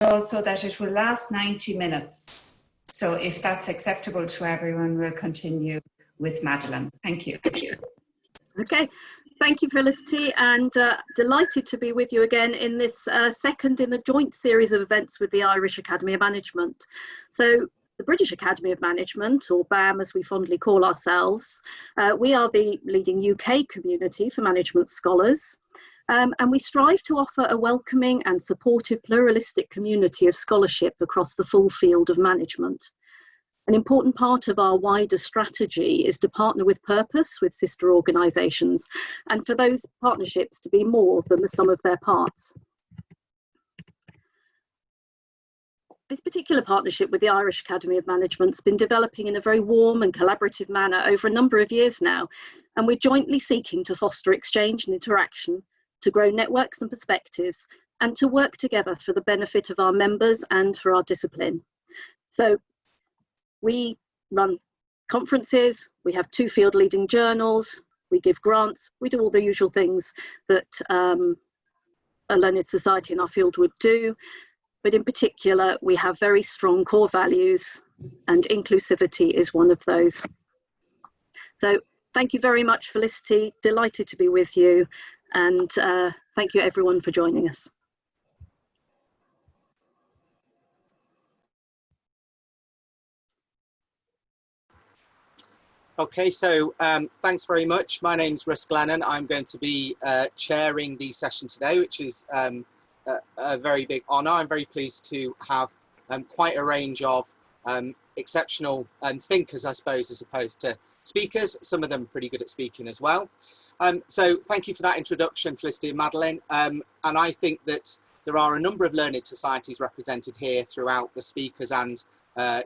also that it will last 90 minutes. So if that's acceptable to everyone, we'll continue with Madeleine. Thank you. Okay, thank you, Felicity, and delighted to be with you again in this second in a joint series of events with the Irish Academy of Management. So the British Academy of Management, or BAM as we fondly call ourselves, we are the leading UK community for management scholars. And we strive to offer a welcoming and supportive pluralistic community of scholarship across the full field of management. An important part of our wider strategy is to partner with purpose with sister organisations, and for those partnerships to be more than the sum of their parts. This particular partnership with the Irish Academy of Management has been developing in a very warm and collaborative manner over a number of years now, and we're jointly seeking to foster exchange and interaction, to grow networks and perspectives, and to work together for the benefit of our members and for our discipline. So we run conferences, we have 2 field leading journals, we give grants, we do all the usual things that a learned society in our field would do. But in particular, we have very strong core values, and inclusivity is one of those. So thank you very much, Felicity. Delighted to be with you. And thank you everyone for joining us. Okay, so thanks very much. My name's Russ Glennon. I'm going to be chairing the session today, which is a very big honour. I'm very pleased to have quite a range of exceptional thinkers, I suppose, as opposed to speakers. Some of them pretty good at speaking as well. So thank you for that introduction, Felicity and Madeleine. And I think that there are a number of learned societies represented here throughout the speakers and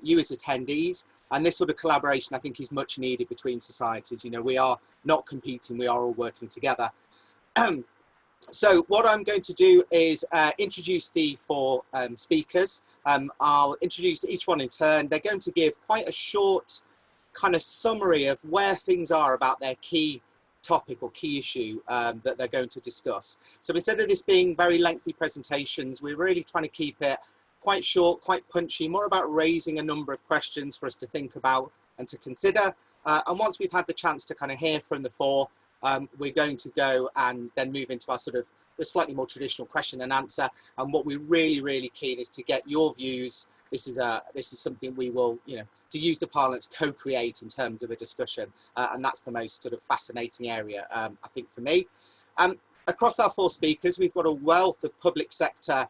you as attendees. And this sort of collaboration, I think, is much needed between societies. You know, we are not competing, we are all working together. So what I'm going to do is introduce the 4 speakers. I'll introduce each one in turn. They're going to give quite a short kind of summary of where things are about their key topic or key issue that they're going to discuss. So instead of this being very lengthy presentations, we're really trying to keep it quite short, quite punchy, more about raising a number of questions for us to think about and to consider. And once we've had the chance to kind of hear from the 4, we're going to go and then move into our sort of the slightly more traditional question and answer. And what we're really, really keen is to get your views. This is something we will, you know, to use the parlance, co-create in terms of a discussion. And that's the most sort of fascinating area, I think, for me. Across our 4 speakers, we've got a wealth of public sector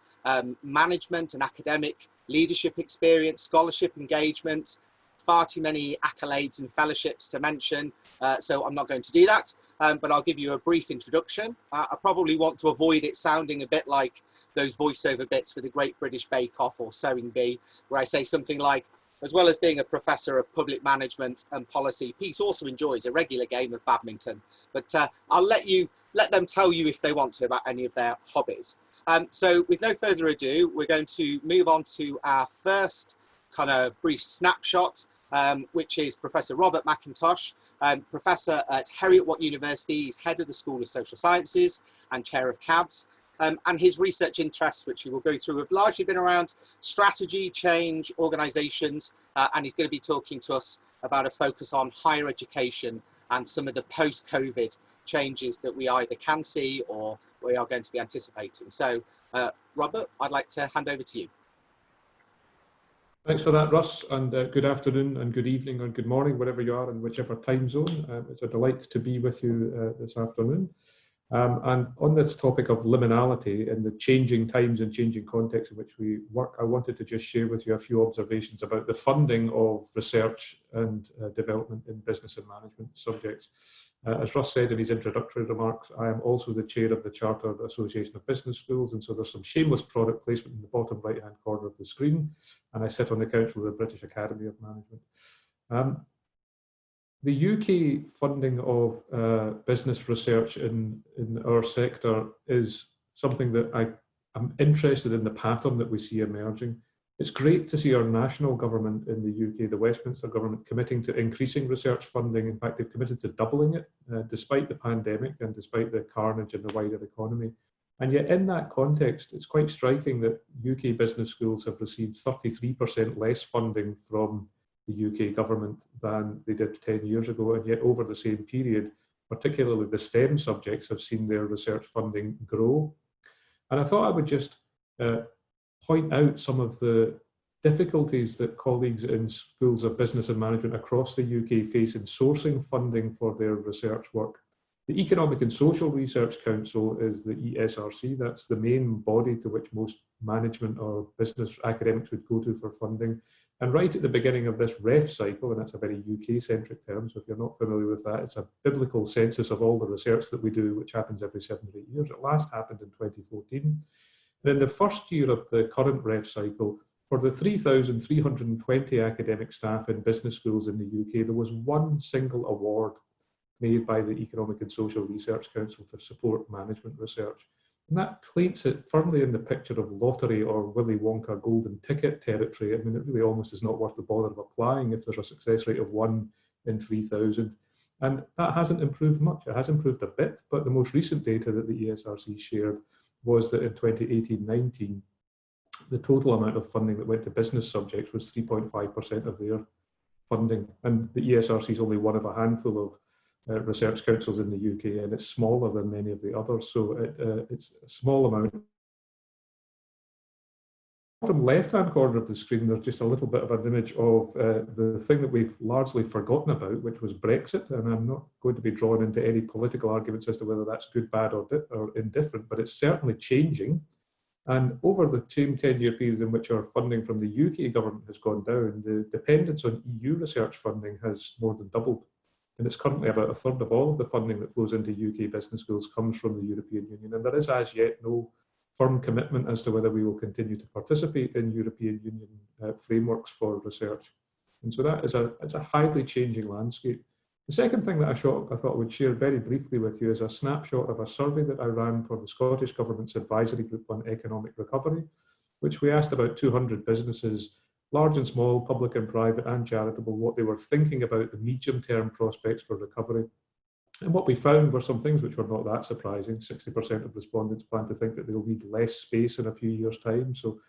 management and academic leadership experience, scholarship engagement, far too many accolades and fellowships to mention, so I'm not going to do that, but I'll give you a brief introduction. I probably want to avoid it sounding a bit like those voiceover bits for the Great British Bake Off or Sewing Bee, where I say something like, as well as being a professor of public management and policy, Pete also enjoys a regular game of badminton. But I'll let them tell you if they want to about any of their hobbies. So with no further ado, we're going to move on to our first kind of brief snapshot, which is Professor Robert MacIntosh, Professor at Herriot-Watt University. He's head of the School of Social Sciences and chair of CABS. And his research interests, which we will go through, have largely been around strategy, change, organisations, and he's going to be talking to us about a focus on higher education and some of the post-COVID changes that we either can see or we are going to be anticipating. So, Robert, I'd like to hand over to you. Thanks for that, Russ, and good afternoon and good evening and good morning, wherever you are in whichever time zone. It's a delight to be with you this afternoon. And on this topic of liminality and the changing times and changing context in which we work, I wanted to just share with you a few observations about the funding of research and development in business and management subjects. As Russ said in his introductory remarks, I am also the chair of the Chartered Association of Business Schools, and so there's some shameless product placement in the bottom right-hand corner of the screen, and I sit on the council of the British Academy of Management. The UK funding of business research in our sector is something that I'm interested in the pattern that we see emerging. It's great to see our national government in the UK, the Westminster government, committing to increasing research funding. In fact, they've committed to doubling it, despite the pandemic and despite the carnage in the wider economy. And yet in that context, it's quite striking that UK business schools have received 33% less funding from the UK government than they did 10 years ago. And yet over the same period, particularly the STEM subjects have seen their research funding grow. And I thought I would just point out some of the difficulties that colleagues in schools of business and management across the UK face in sourcing funding for their research work. The Economic and Social Research Council is the ESRC. That's the main body to which most management or business academics would go to for funding. And right at the beginning of this REF cycle, and that's a very UK-centric term, so if you're not familiar with that, it's a biblical census of all the research that we do, which happens every 7 or 8 years. It last happened in 2014. And in the first year of the current REF cycle, for the 3,320 academic staff in business schools in the UK, there was one single award made by the Economic and Social Research Council to support management research. And that paints it firmly in the picture of lottery or Willy Wonka golden ticket territory. I mean, it really almost is not worth the bother of applying if there's a success rate of 1 in 3,000. And that hasn't improved much. It has improved a bit, but the most recent data that the ESRC shared was that in 2018-19, the total amount of funding that went to business subjects was 3.5% of their funding. And the ESRC is only one of a handful of research councils in the UK, and it's smaller than many of the others, so it's a small amount. Bottom left-hand corner of the screen, there's just a little bit of an image of the thing that we've largely forgotten about, which was Brexit, and I'm not going to be drawn into any political arguments as to whether that's good, bad, or indifferent, but it's certainly changing. And over the same 10-year period in which our funding from the UK government has gone down, the dependence on EU research funding has more than doubled. And it's currently about a third of all of the funding that flows into UK business schools comes from the European Union. And there is as yet no firm commitment as to whether we will continue to participate in European Union frameworks for research. And so that is it's a highly changing landscape. The second thing that I thought I would share very briefly with you is a snapshot of a survey that I ran for the Scottish Government's Advisory Group on Economic Recovery, which we asked about 200 businesses, large and small, public and private and charitable, what they were thinking about the medium-term prospects for recovery. And what we found were some things which were not that surprising. 60% of respondents plan to think that they'll need less space in a few years' time. So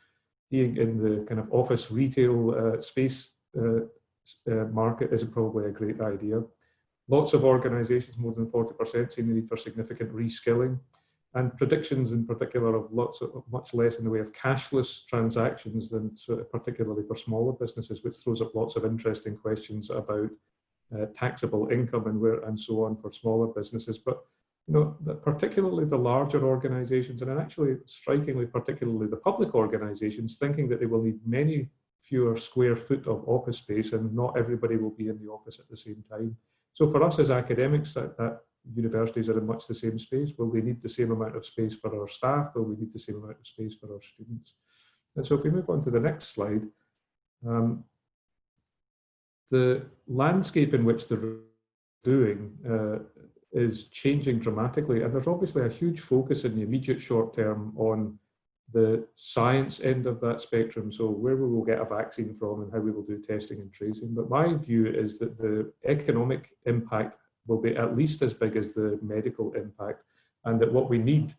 being in the kind of office retail space market isn't probably a great idea. Lots of organisations, more than 40%, see the need for significant reskilling. And predictions in particular of much less in the way of cashless transactions than particularly for smaller businesses, which throws up lots of interesting questions about taxable income and so on for smaller businesses. But you know, particularly the larger organisations, and actually strikingly, particularly the public organisations, thinking that they will need many fewer square foot of office space, and not everybody will be in the office at the same time. So for us as academics, that universities are in much the same space. Will they need the same amount of space for our staff? Will we need the same amount of space for our students? And so if we move on to the next slide, the landscape in which they're doing is changing dramatically. And there's obviously a huge focus in the immediate short term on the science end of that spectrum. So where we will get a vaccine from and how we will do testing and tracing. But my view is that the economic impact will be at least as big as the medical impact, and that what we need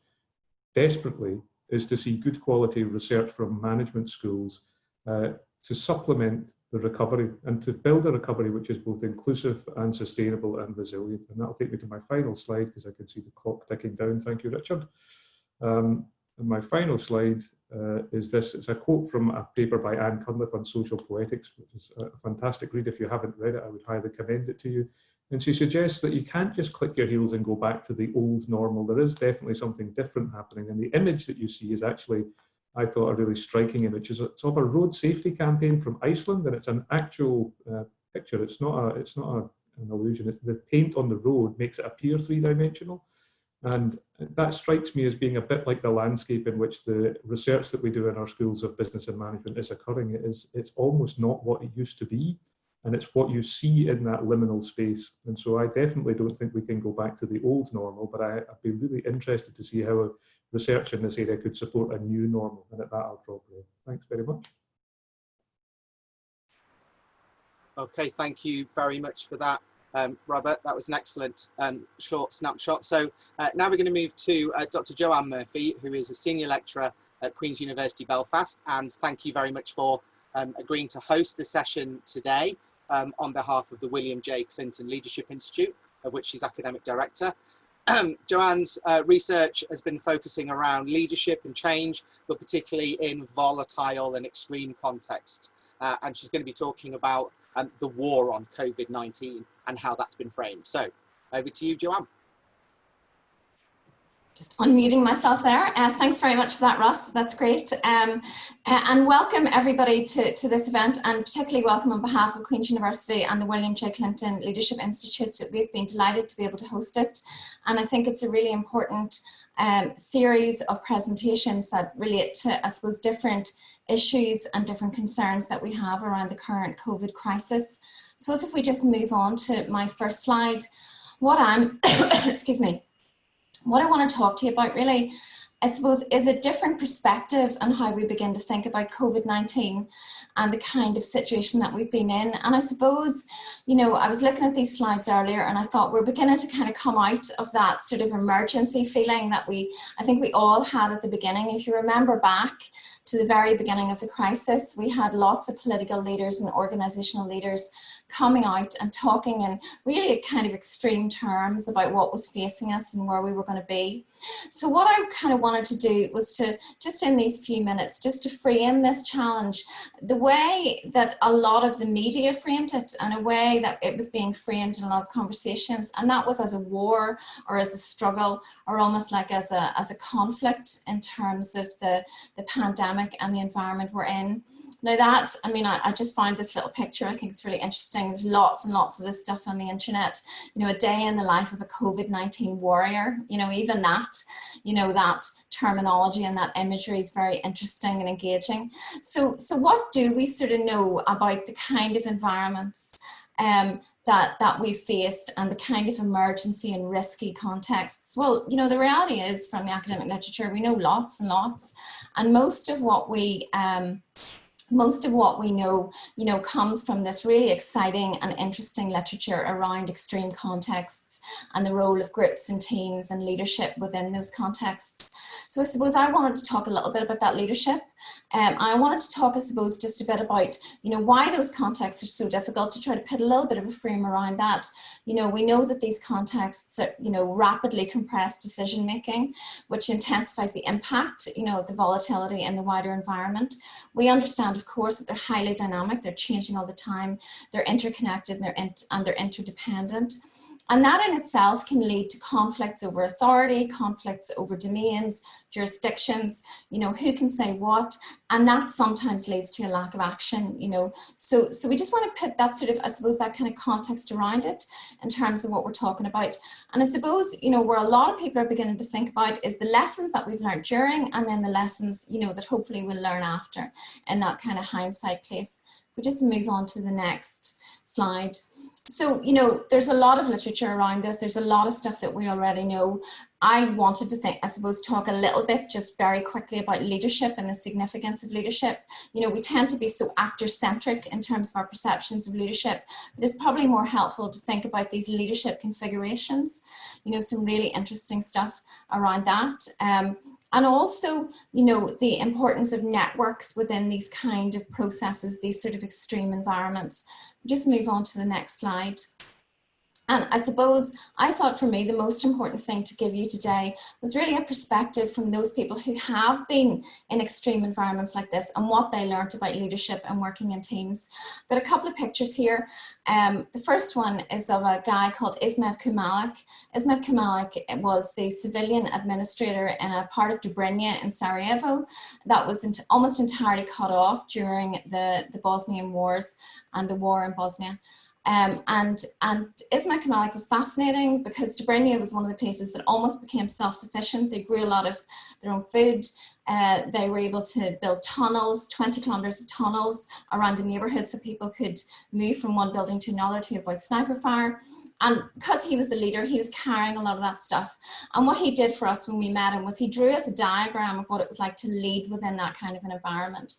desperately is to see good quality research from management schools to supplement the recovery and to build a recovery which is both inclusive and sustainable and resilient. And that'll take me to my final slide because I can see the clock ticking down. Thank you, Richard. And my final slide is this. It's a quote from a paper by Anne Cunliffe on social poetics, which is a fantastic read. If you haven't read it, I would highly commend it to you. And she suggests that you can't just click your heels and go back to the old normal. There is definitely something different happening. And the image that you see is actually, I thought, a really striking image. It's of a road safety campaign from Iceland, and it's an actual picture. It's not an illusion. It's the paint on the road makes it appear three-dimensional. And that strikes me as being a bit like the landscape in which the research that we do in our schools of business and management is occurring. It's almost not what it used to be. And it's what you see in that liminal space. And so I definitely don't think we can go back to the old normal, but I'd be really interested to see how research in this area could support a new normal. And at that, I'll drop there. Thanks very much. Okay, thank you very much for that, Robert. That was an excellent short snapshot. So now we're going to move to Dr. Joanne Murphy, who is a senior lecturer at Queen's University Belfast. And thank you very much for agreeing to host the session today on behalf of the William J. Clinton Leadership Institute, of which she's academic director. Joanne's research has been focusing around leadership and change, but particularly in volatile and extreme contexts. And she's going to be talking about the war on COVID-19 and how that's been framed. So over to you, Joanne. Just unmuting myself there. Thanks very much for that, Russ. That's great. And welcome everybody to this event, and particularly welcome on behalf of Queen's University and the William J. Clinton Leadership Institute. We've been delighted to be able to host it. And I think it's a really important series of presentations that relate to, I suppose, different issues and different concerns that we have around the current COVID crisis. I suppose if we just move on to my first slide, what I'm, excuse me, what I want to talk to you about really, I suppose, is a different perspective on how we begin to think about COVID-19 and the kind of situation that we've been in. And I suppose, you know, I was looking at these slides earlier and I thought we're beginning to kind of come out of that sort of emergency feeling that I think we all had at the beginning. If you remember back to the very beginning of the crisis, we had lots of political leaders and organizational leaders coming out and talking in really kind of extreme terms about what was facing us and where we were going to be. So what I kind of wanted to do was to, just in these few minutes, just to frame this challenge the way that a lot of the media framed it, and a way that it was being framed in a lot of conversations, and that was as a war or as a struggle or almost like as a conflict in terms of the pandemic and the environment we're in. Now that, I mean, I just found this little picture. I think it's really interesting. There's lots and lots of this stuff on the internet. You know, a day in the life of a COVID-19 warrior, you know, even that, you know, that terminology and that imagery is very interesting and engaging. So what do we sort of know about the kind of environments that we've faced and the kind of emergency and risky contexts? Well, you know, the reality is, from the academic literature, we know lots and lots, and most of what we know, you know, comes from this really exciting and interesting literature around extreme contexts and the role of groups and teams and leadership within those contexts. So I suppose I wanted to talk a little bit about that leadership. I wanted to talk, I suppose, just a bit about, you know, why those contexts are so difficult, to try to put a little bit of a frame around that. You know, we know that these contexts are, you know, rapidly compressed decision making, which intensifies the impact, you know, of the volatility in the wider environment. We understand, of course, that they're highly dynamic, they're changing all the time, they're interconnected and they're interdependent. And that in itself can lead to conflicts over authority, conflicts over domains, jurisdictions, you know, who can say what, and that sometimes leads to a lack of action, you know. So we just want to put that sort of, I suppose, that kind of context around it in terms of what we're talking about. And I suppose, you know, where a lot of people are beginning to think about is the lessons that we've learned during, and then the lessons, you know, that hopefully we'll learn after, in that kind of hindsight place. We just move on to the next slide. So, you know, there's a lot of literature around this. There's a lot of stuff that we already know. I wanted to I suppose, talk a little bit just very quickly about leadership and the significance of leadership. You know, we tend to be so actor-centric in terms of our perceptions of leadership, but it's probably more helpful to think about these leadership configurations, you know, some really interesting stuff around that. And also, you know, the importance of networks within these kind of processes, these sort of extreme environments. Just move on to the next slide. And I suppose I thought for me the most important thing to give you today was really a perspective from those people who have been in extreme environments like this and what they learned about leadership and working in teams. I've got a couple of pictures here. The first one is of a guy called Ismet Kumalik. Ismet Kumalik was the civilian administrator in a part of Dobrinja in Sarajevo that was almost entirely cut off during the Bosnian wars and the war in Bosnia. And Ismet Kumalik was fascinating because Dobrinja was one of the places that almost became self-sufficient. They grew a lot of their own food. They were able to build tunnels, 20 kilometers of tunnels around the neighborhood so people could move from one building to another to avoid sniper fire. And because he was the leader, he was carrying a lot of that stuff. And what he did for us when we met him was he drew us a diagram of what it was like to lead within that kind of an environment.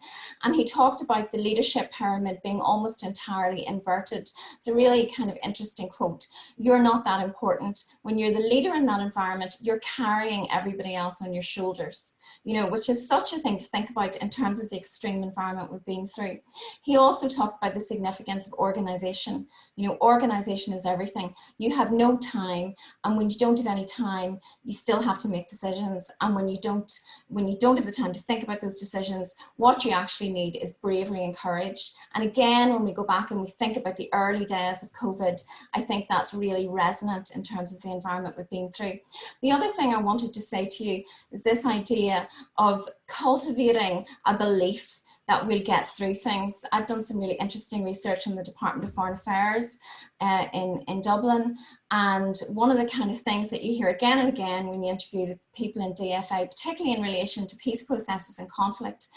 And he talked about the leadership pyramid being almost entirely inverted. It's a really kind of interesting quote. You're not that important. When you're the leader in that environment, you're carrying everybody else on your shoulders, you know, which is such a thing to think about in terms of the extreme environment we've been through. He also talked about the significance of organization. You know, organization is everything. You have no time, and when you don't have any time, you still have to make decisions. And when you don't have the time to think about those decisions, what you actually need is bravery and courage. And again, when we go back and we think about the early days of COVID, I think that's really resonant in terms of the environment we've been through. The other thing I wanted to say to you is this idea of cultivating a belief that we'll get through things. I've done some really interesting research in the Department of Foreign Affairs in Dublin, and one of the kind of things that you hear again and again when you interview the people in DFA, particularly in relation to peace processes and conflict,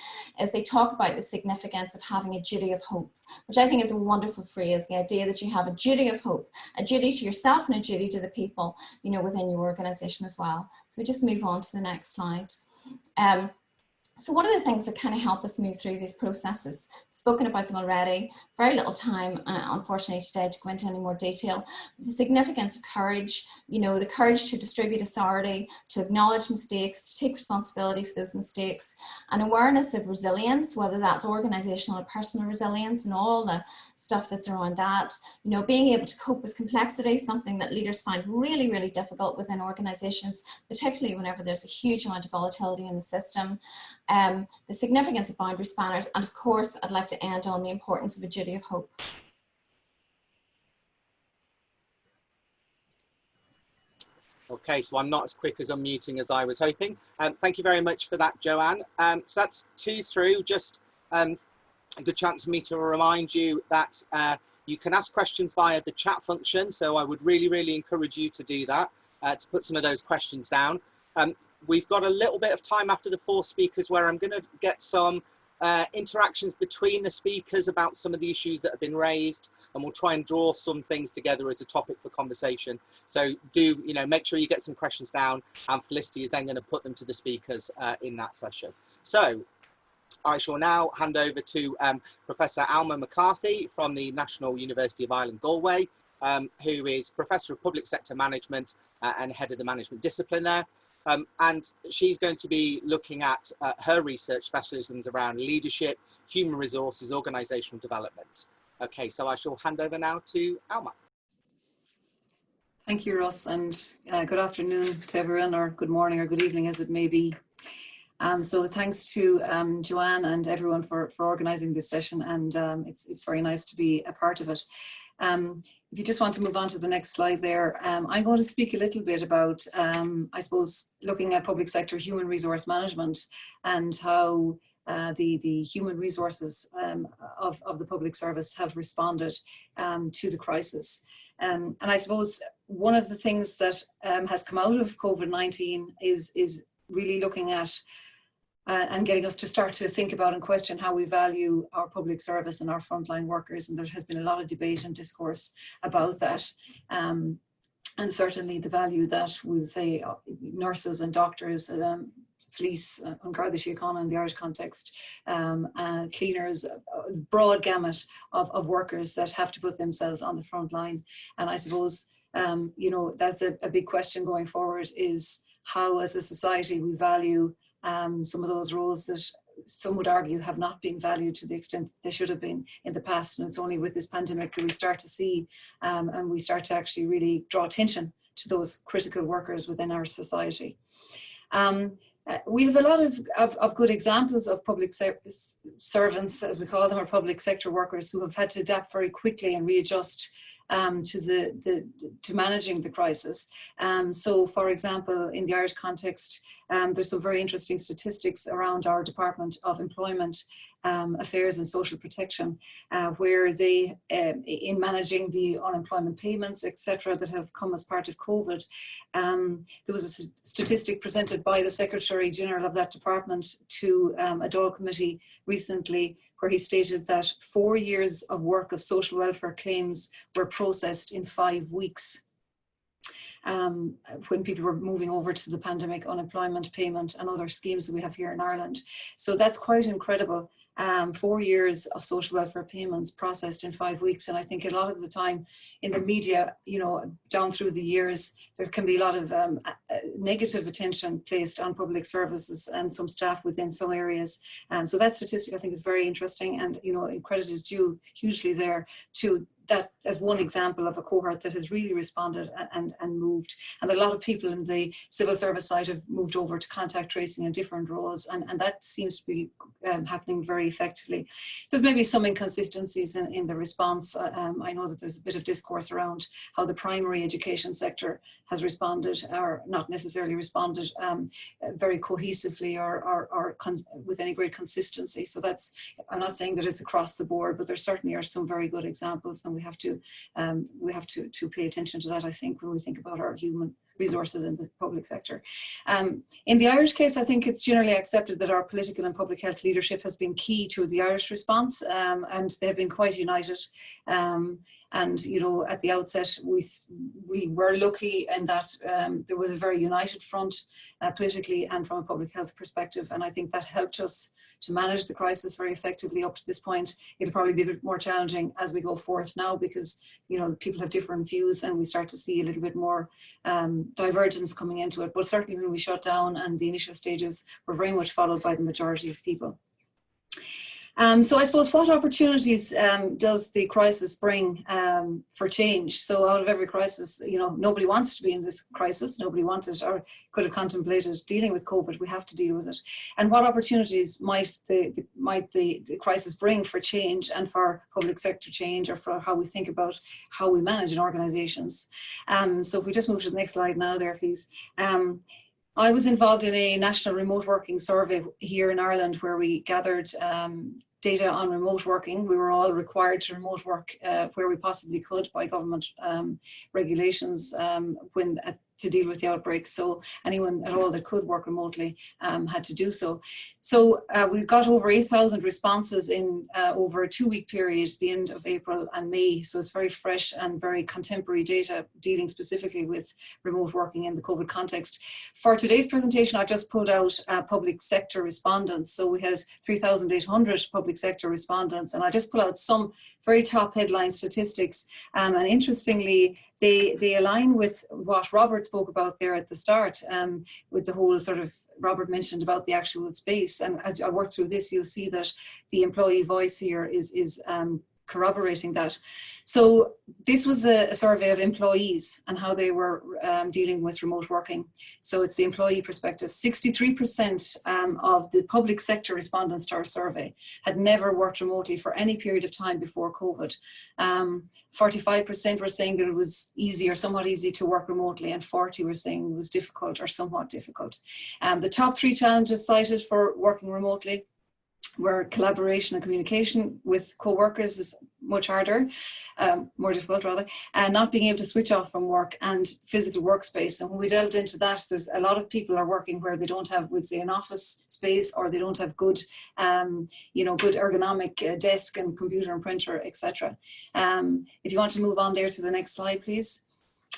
is they talk about the significance of having a duty of hope, which I think is a wonderful phrase, the idea that you have a duty of hope, a duty to yourself and a duty to the people, you know, within your organisation as well. So we just move on to the next slide. So what are the things that kind of help us move through these processes? We've spoken about them already. Very little time, unfortunately, today to go into any more detail. The significance of courage, you know, the courage to distribute authority, to acknowledge mistakes, to take responsibility for those mistakes, an awareness of resilience, whether that's organizational or personal resilience and all the stuff that's around that. You know, being able to cope with complexity, something that leaders find really, really difficult within organizations, particularly whenever there's a huge amount of volatility in the system. The significance of boundary spanners, and of course, I'd like to end on the importance of a duty of hope. Okay, so I'm not as quick as unmuting as I was hoping. Thank you very much for that, Joanne. So that's 2 through. Just a good chance for me to remind you that you can ask questions via the chat function. So I would really, really encourage you to do that, to put some of those questions down. We've got a little bit of time after the 4 speakers where I'm going to get some interactions between the speakers about some of the issues that have been raised, and we'll try and draw some things together as a topic for conversation. So do, you know, make sure you get some questions down, and Felicity is then going to put them to the speakers in that session. So I shall now hand over to Professor Alma McCarthy from the National University of Ireland, Galway, who is Professor of Public Sector Management and Head of the Management Discipline there. And she's going to be looking at her research specialisms around leadership, human resources, organisational development. Okay, so I shall hand over now to Alma. Thank you, Russ, and good afternoon to everyone, or good morning or good evening as it may be. So thanks to Joanne and everyone for organising this session, and it's very nice to be a part of it. If you just want to move on to the next slide there, I'm going to speak a little bit about, I suppose, looking at public sector human resource management and how the human resources of the public service have responded to the crisis. And I suppose one of the things that has come out of COVID-19 is really looking at and getting us to start to think about and question how we value our public service and our frontline workers. And there has been a lot of debate and discourse about that. And certainly the value that we'll say nurses and doctors, police, Garda Síochána in the Irish context, cleaners, a broad gamut of workers that have to put themselves on the front line. And I suppose, you know, that's a big question going forward, is how as a society we value some of those roles that some would argue have not been valued to the extent they should have been in the past. And it's only with this pandemic that we start to see and we start to actually really draw attention to those critical workers within our society. We have a lot of good examples of public servants, as we call them, or public sector workers who have had to adapt very quickly and readjust to managing the crisis. So for example, in the Irish context, there's some very interesting statistics around our Department of Employment Affairs and Social Protection, where they, in managing the unemployment payments, etc., that have come as part of COVID, there was a statistic presented by the Secretary General of that department to a Dáil committee recently, where he stated that 4 years of work of social welfare claims were processed in 5 weeks. When people were moving over to the pandemic unemployment payment and other schemes that we have here in Ireland. So that's quite incredible. 4 years of social welfare payments processed in 5 weeks. And I think a lot of the time in the media, you know, down through the years, there can be a lot of negative attention placed on public services and some staff within some areas. So that statistic I think is very interesting, and, you know, credit is due hugely there to that as one example of a cohort that has really responded and moved. And a lot of people in the civil service side have moved over to contact tracing in different roles, and that seems to be happening very effectively. There's maybe some inconsistencies in the response. I know that there's a bit of discourse around how the primary education sector has responded, or not necessarily responded very cohesively or with any great consistency. So that's, I'm not saying that it's across the board, but there certainly are some very good examples, and we have to pay attention to that, I think, when we think about our human resources in the public sector. In the Irish case, I think it's generally accepted that our political and public health leadership has been key to the Irish response, and they have been quite united. And, you know, at the outset, we were lucky in that there was a very united front politically and from a public health perspective. And I think that helped us to manage the crisis very effectively up to this point. It'll probably be a bit more challenging as we go forth now, because, you know, people have different views and we start to see a little bit more divergence coming into it. But certainly when we shut down and the initial stages were very much followed by the majority of people. So I suppose, what opportunities does the crisis bring for change? So out of every crisis, you know, nobody wants to be in this crisis. Nobody wanted or could have contemplated dealing with COVID. We have to deal with it. And what opportunities might the crisis bring for change and for public sector change, or for how we think about how we manage in organisations? So if we just move to the next slide now there, please. I was involved in a national remote working survey here in Ireland, where we gathered data on remote working. We were all required to remote work where we possibly could by government regulations to deal with the outbreak. So anyone at all that could work remotely had to do so. So we got over 8,000 responses in over a 2-week period, the end of April and May. So it's very fresh and very contemporary data dealing specifically with remote working in the COVID context. For today's presentation, I just pulled out public sector respondents. So we had 3,800 public sector respondents, and I just pull out some very top headline statistics. And interestingly, they align with what Robert spoke about there at the start, with the whole sort of, Robert mentioned about the actual space. And as I work through this, you'll see that the employee voice here is corroborating that. So this was a survey of employees and how they were dealing with remote working. So it's the employee perspective. 63% of the public sector respondents to our survey had never worked remotely for any period of time before COVID. 45% were saying that it was easy or somewhat easy to work remotely, and 40% were saying it was difficult or somewhat difficult. The top 3 challenges cited for working remotely where collaboration and communication with co-workers is much harder, more difficult rather, and not being able to switch off from work, and physical workspace. And when we delved into that, there's a lot of people are working where they don't have, we'd say, an office space, or they don't have good, you know, good ergonomic desk and computer and printer, etc. If you want to move on there to the next slide, please.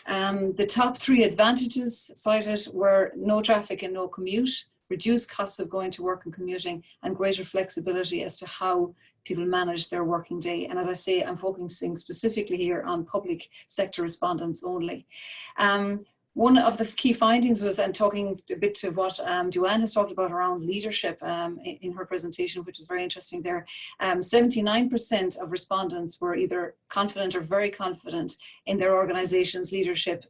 The top 3 advantages cited were no traffic and no commute, reduced costs of going to work and commuting, and greater flexibility as to how people manage their working day. And as I say, I'm focusing specifically here on public sector respondents only. One of the key findings was, and talking a bit to what Joanne has talked about around leadership in her presentation, which is very interesting there, 79% of respondents were either confident or very confident in their organisation's leadership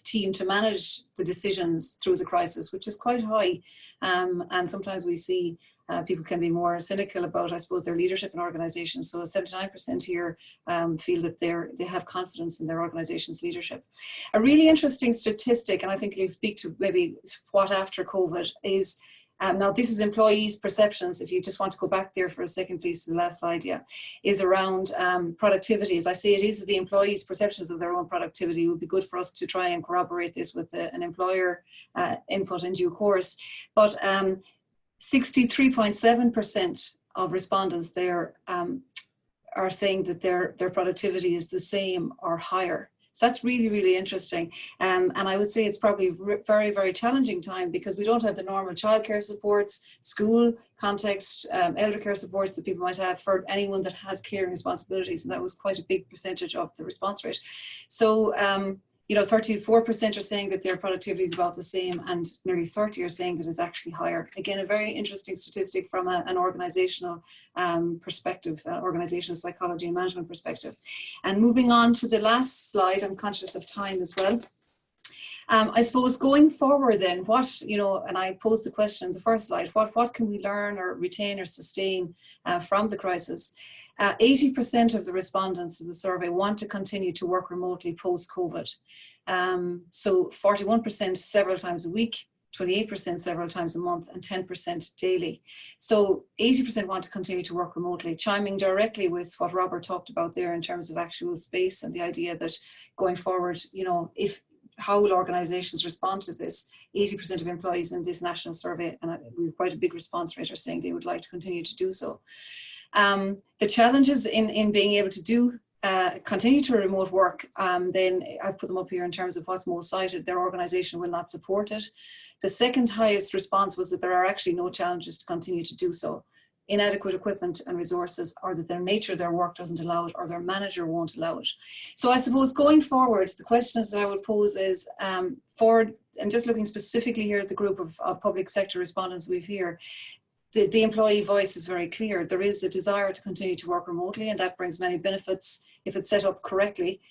team to manage the decisions through the crisis, which is quite high. And sometimes we see people can be more cynical about, I suppose, their leadership in organisations. So 79% here feel that they have confidence in their organisation's leadership. A really interesting statistic, and I think it'll speak to maybe what after COVID, is Now this is employees' perceptions. If you just want to go back there for a second, please, to the last slide, yeah, is around productivity. As I say, it is the employees' perceptions of their own productivity. It would be good for us to try and corroborate this with an employer input in due course. But 63.7% of respondents there are saying that their productivity is the same or higher. So that's really, really interesting. And I would say it's probably a very, very challenging time because we don't have the normal childcare supports, school context, elder care supports that people might have for anyone that has caring responsibilities. And that was quite a big percentage of the response rate. So, you know, 34% are saying that their productivity is about the same, and nearly 30% are saying that it's actually higher. Again, a very interesting statistic from an organizational perspective, organizational psychology and management perspective. And moving on to the last slide, I'm conscious of time as well. I suppose going forward then, what, you know, and I posed the question in the first slide, what can we learn or retain or sustain from the crisis? 80% of the respondents to the survey want to continue to work remotely post-COVID. So 41% several times a week, 28% several times a month, and 10% daily. So 80% want to continue to work remotely, chiming directly with what Robert talked about there in terms of actual space and the idea that going forward, you know, how will organisations respond to this? 80% of employees in this national survey, and we have quite a big response rate, are saying they would like to continue to do so. The challenges in being able to continue to remote work, then I've put them up here in terms of what's most cited. Their organisation will not support it. The second highest response was that there are actually no challenges to continue to do so. Inadequate equipment and resources, or that their nature of their work doesn't allow it, or their manager won't allow it. So I suppose going forward, the questions that I would pose is, and just looking specifically here at the group of public sector respondents we've here, the employee voice is very clear. There is a desire to continue to work remotely, and that brings many benefits if it's set up correctly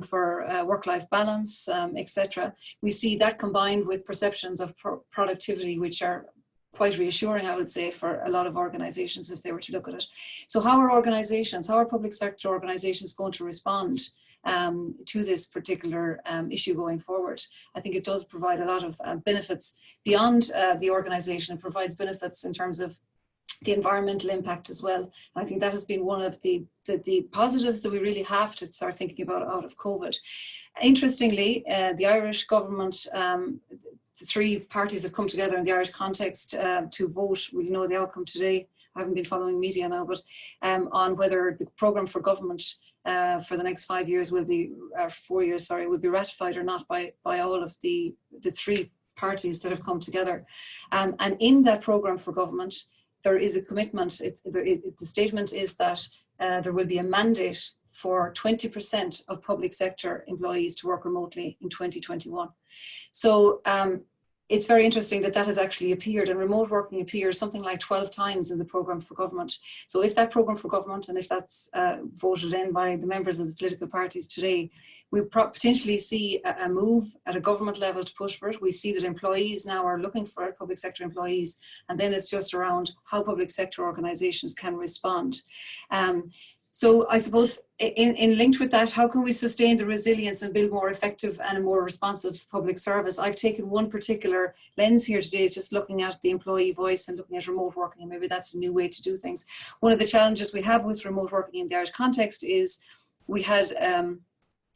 for work-life balance, etc. We see that combined with perceptions of productivity, which are quite reassuring, I would say, for a lot of organisations if they were to look at it. So how are public sector organisations going to respond to this particular issue going forward? I think it does provide a lot of benefits beyond the organisation. It provides benefits in terms of the environmental impact as well. And I think that has been one of the positives that we really have to start thinking about out of COVID. Interestingly, the Irish government, the three parties have come together in the Irish context to vote. We know the outcome today. I haven't been following media now, but on whether the programme for government for the next 5 years will be, 4 years, sorry, will be ratified or not by all of the three parties that have come together. And in that programme for government, there is a commitment. The statement is that there will be a mandate for 20% of public sector employees to work remotely in 2021. So it's very interesting that has actually appeared, and remote working appears something like 12 times in the programme for government. So if that programme for government, and if that's voted in by the members of the political parties today, we potentially see a move at a government level to push for it. We see that employees now are looking for it, public sector employees, and then it's just around how public sector organisations can respond. So I suppose in linked with that, how can we sustain the resilience and build more effective and a more responsive public service? I've taken one particular lens here today, is just looking at the employee voice and looking at remote working, and maybe that's a new way to do things. One of the challenges we have with remote working in the Irish context is we had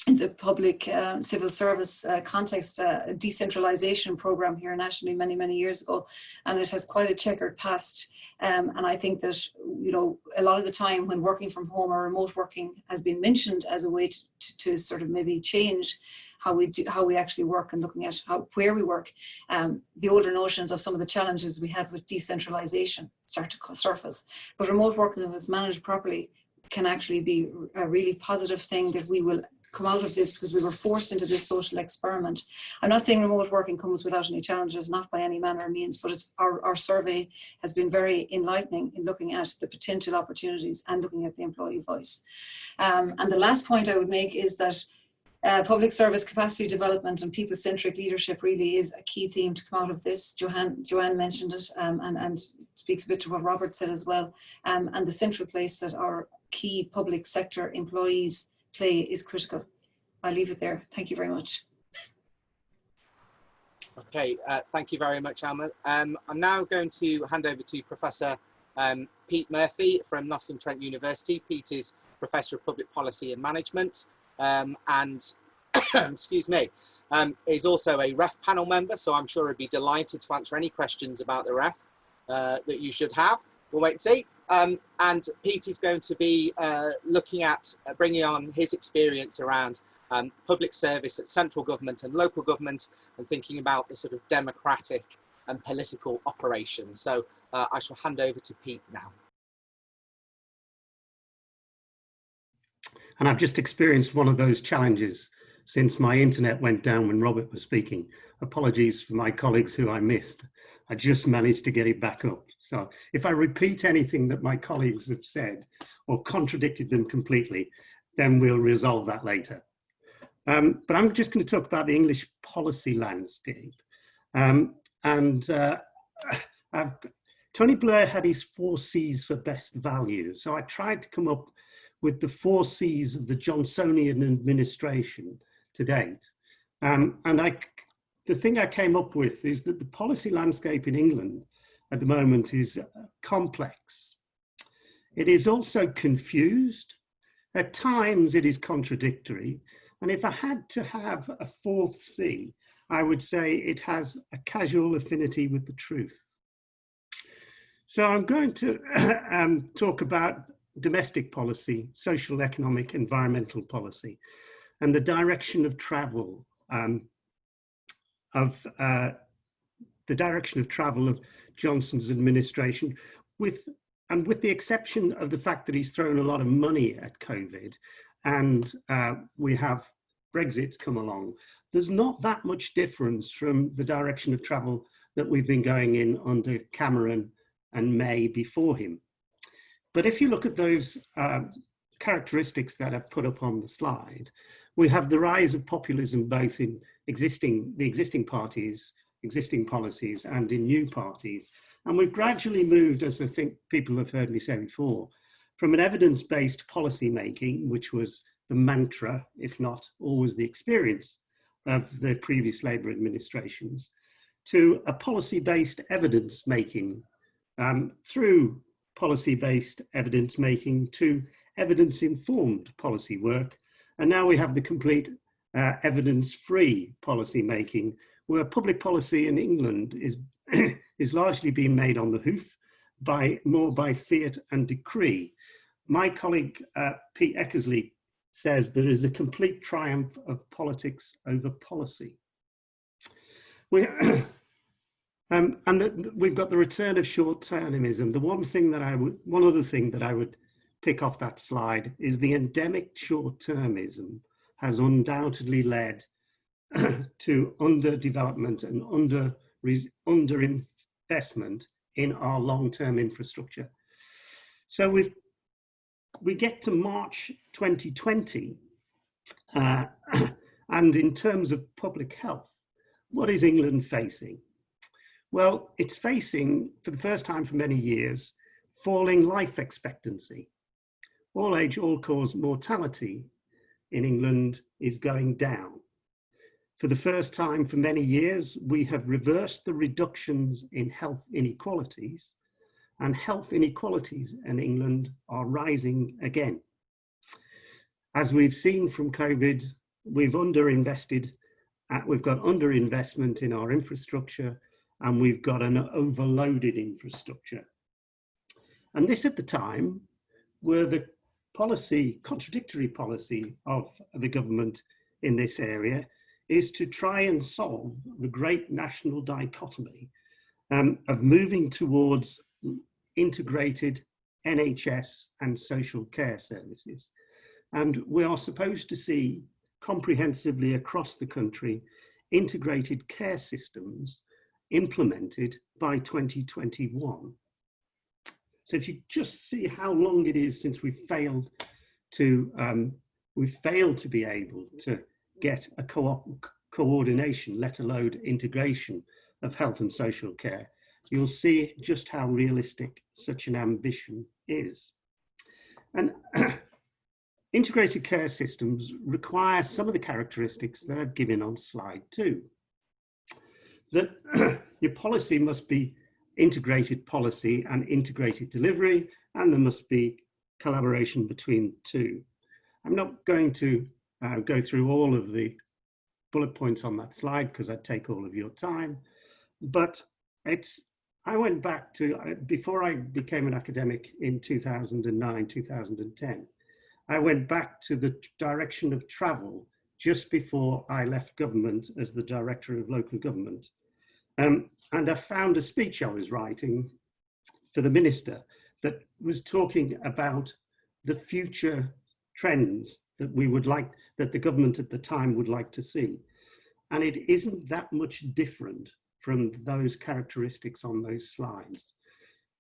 in the public civil service context, a decentralisation programme here nationally many years ago, and it has quite a checkered past. And I think that, you know, a lot of the time when working from home or remote working has been mentioned as a way to sort of maybe change how we actually work, and looking at where we work, the older notions of some of the challenges we have with decentralisation start to surface. But remote working, if it's managed properly, can actually be a really positive thing that we will come out of this, because we were forced into this social experiment. I'm not saying remote working comes without any challenges, not by any manner or means, but our survey has been very enlightening in looking at the potential opportunities and looking at the employee voice. And the last point I would make is that public service capacity development and people-centric leadership really is a key theme to come out of this. Joanne mentioned it, and speaks a bit to what Robert said as well. And the central place that our key public sector employees play is critical. I'll leave it there. Thank you very much. Okay, thank you very much, Alma. I'm now going to hand over to Professor Pete Murphy from Nottingham Trent University. Pete is Professor of Public Policy and Management and, excuse me, is also a REF panel member, so I'm sure he'd be delighted to answer any questions about the REF that you should have. We'll wait and see. And Pete is going to be looking at bringing on his experience around public service at central government and local government, and thinking about the sort of democratic and political operations. So I shall hand over to Pete now. And I've just experienced one of those challenges since my internet went down when Robert was speaking. Apologies for my colleagues who I missed. I just managed to get it back up. So if I repeat anything that my colleagues have said or contradicted them completely, then we'll resolve that later. But I'm just going to talk about the English policy landscape. Tony Blair had his 4 C's for best value. So I tried to come up with the 4 C's of the Johnsonian administration to date. The thing I came up with is that the policy landscape in England at the moment is complex. It is also confused. At times it is contradictory. And if I had to have a 4th C, I would say it has a casual affinity with the truth. So I'm going to talk about domestic policy, social, economic, environmental policy, and the direction of travel of Johnson's administration, with the exception of the fact that he's thrown a lot of money at COVID, and we have Brexit come along. There's not that much difference from the direction of travel that we've been going in under Cameron and May before him. But if you look at those characteristics that I've put up on the slide, we have the rise of populism both in the existing parties, existing policies, and in new parties. And we've gradually moved, as I think people have heard me say before, from an evidence-based policy making, which was the mantra, if not always the experience of the previous Labour administrations, to a policy-based evidence making, through policy-based evidence making to evidence-informed policy work. And now we have the complete evidence-free policy making, where public policy in England is largely being made on the hoof, more by fiat and decree. My colleague Pete Eckersley says there is a complete triumph of politics over policy. We've got the return of short-termism. The one other thing that I would pick off that slide is the endemic short-termism has undoubtedly led to underdevelopment and underinvestment in our long-term infrastructure. So we get to March 2020, and in terms of public health, what is England facing? Well, it's facing, for the first time for many years, falling life expectancy. All age, all cause mortality in England is going down. For the first time for many years, we have reversed the reductions in health inequalities, and health inequalities in England are rising again. As we've seen from COVID, we've underinvested, we've got underinvestment in our infrastructure, and we've got an overloaded infrastructure. And this at the time were the contradictory policy of the government in this area is to try and solve the great national dichotomy of moving towards integrated NHS and social care services. And we are supposed to see comprehensively across the country integrated care systems implemented by 2021. So if you just see how long it is since we've failed to be able to get a coordination, let alone integration of health and social care, you'll see just how realistic such an ambition is. And integrated care systems require some of the characteristics that I've given on slide 2. that your policy must be integrated policy and integrated delivery, and there must be collaboration between two. I'm not going to go through all of the bullet points on that slide because I'd take all of your time, but I went back to, before I became an academic in 2009, 2010, I went back to the direction of travel just before I left government as the director of local government. And I found a speech I was writing for the minister that was talking about the future trends that we would like, that the government at the time would like to see. And it isn't that much different from those characteristics on those slides.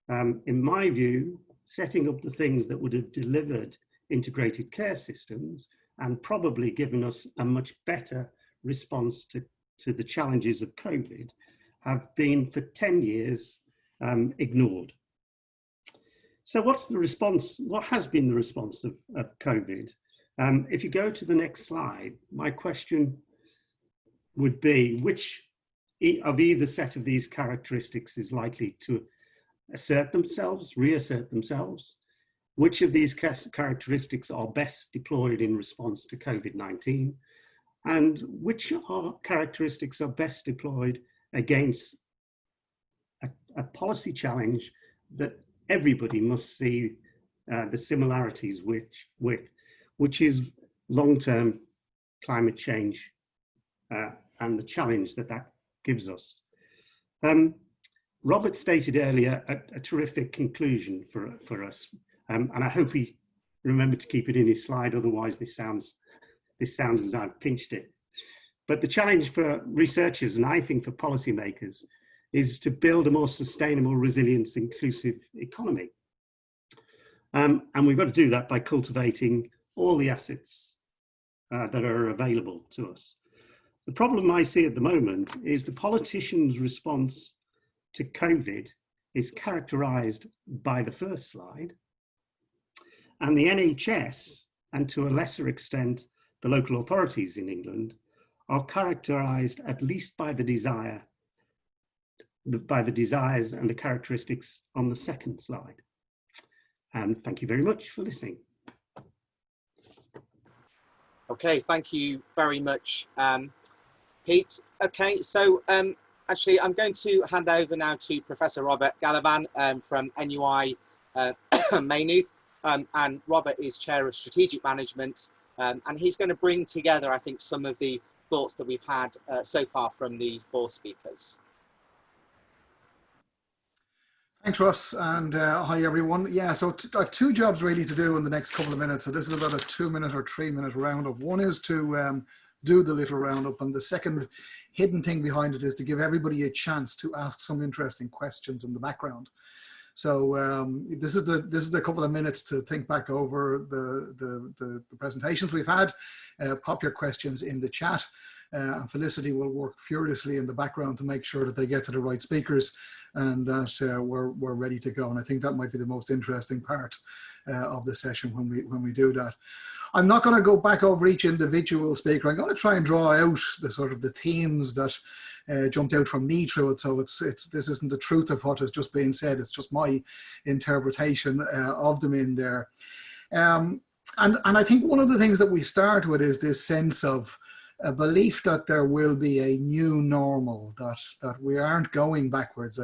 In my view, setting up the things that would have delivered integrated care systems and probably given us a much better response to the challenges of COVID have been for 10 years ignored. So what's the response? What has been the response of COVID? If you go to the next slide, my question would be, which of either set of these characteristics is likely to assert themselves, reassert themselves? Which of these characteristics are best deployed in response to COVID-19? And which characteristics are best deployed against a policy challenge that everybody must see the similarities which is long-term climate change and the challenge that gives us. Robert stated earlier a terrific conclusion for us, and I hope he remembered to keep it in his slide, otherwise this sounds as I've pinched it. But the challenge for researchers, and I think for policymakers, is to build a more sustainable, resilient, inclusive economy. And we've got to do that by cultivating all the assets that are available to us. The problem I see at the moment is the politicians' response to COVID is characterised by the first slide, and the NHS, and to a lesser extent the local authorities in England, are characterised at least by the desires and the characteristics on the second slide. And thank you very much for listening. Okay, thank you very much, Pete. Okay, so actually I'm going to hand over now to Professor Robert Galavan from NUI Maynooth. And Robert is Chair of Strategic Management, and he's going to bring together, I think, some of the thoughts that we've had so far from the four speakers. Thanks, Russ, and hi everyone. Yeah, so I have two jobs really to do in the next couple of minutes. So this is about a 2-minute or 3-minute roundup. One is to do the little roundup, and the second hidden thing behind it is to give everybody a chance to ask some interesting questions in the background. So this is the couple of minutes to think back over the presentations we've had. Pop your questions in the chat, and Felicity will work furiously in the background to make sure that they get to the right speakers and that we're ready to go. And I think that might be the most interesting part of the session when we do that. I'm not going to go back over each individual speaker. I'm going to try and draw out the sort of the themes that jumped out from me through it. So this isn't the truth of what has just been said. It's just my interpretation of them in there. And I think one of the things that we start with is this sense of a belief that there will be a new normal, that we aren't going backwards.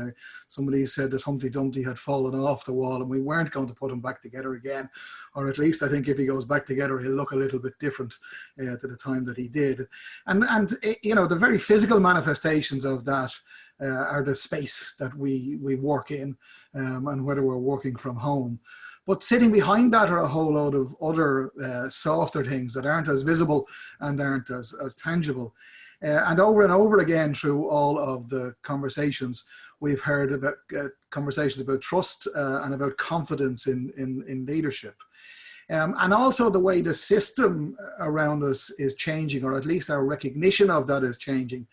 Somebody said that Humpty Dumpty had fallen off the wall and we weren't going to put him back together again, or at least I think if he goes back together, he'll look a little bit different to the time that he did. And you know, the very physical manifestations of that are the space that we work in, and whether we're working from home. But sitting behind that are a whole load of other softer things that aren't as visible and aren't as tangible. And over again through all of the conversations, we've heard about conversations about trust and about confidence in leadership. And also the way the system around us is changing, or at least our recognition of that is changing.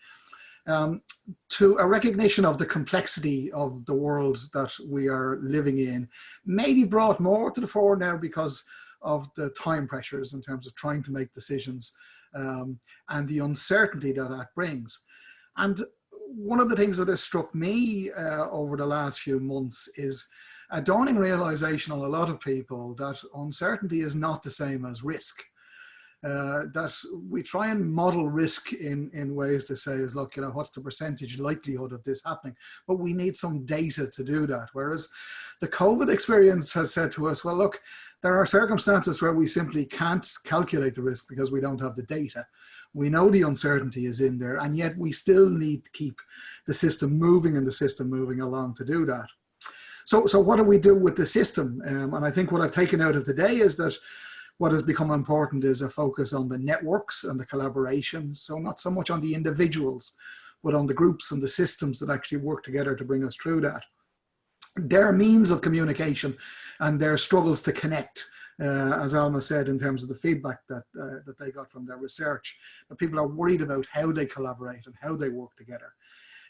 To a recognition of the complexity of the world that we are living in, maybe brought more to the fore now because of the time pressures in terms of trying to make decisions and the uncertainty that that brings. And one of the things that has struck me over the last few months is a dawning realization on a lot of people that uncertainty is not the same as risk. That we try and model risk in ways to say is, look, you know, what's the percentage likelihood of this happening? But we need some data to do that. Whereas the COVID experience has said to us, well, look, there are circumstances where we simply can't calculate the risk because we don't have the data. We know the uncertainty is in there, and yet we still need to keep the system moving and the system moving along to do that. So what do we do with the system? And I think what I've taken out of today is that what has become important is a focus on the networks and the collaboration. So not so much on the individuals, but on the groups and the systems that actually work together to bring us through that. Their means of communication and their struggles to connect, as Alma said, in terms of the feedback that they got from their research, that people are worried about how they collaborate and how they work together.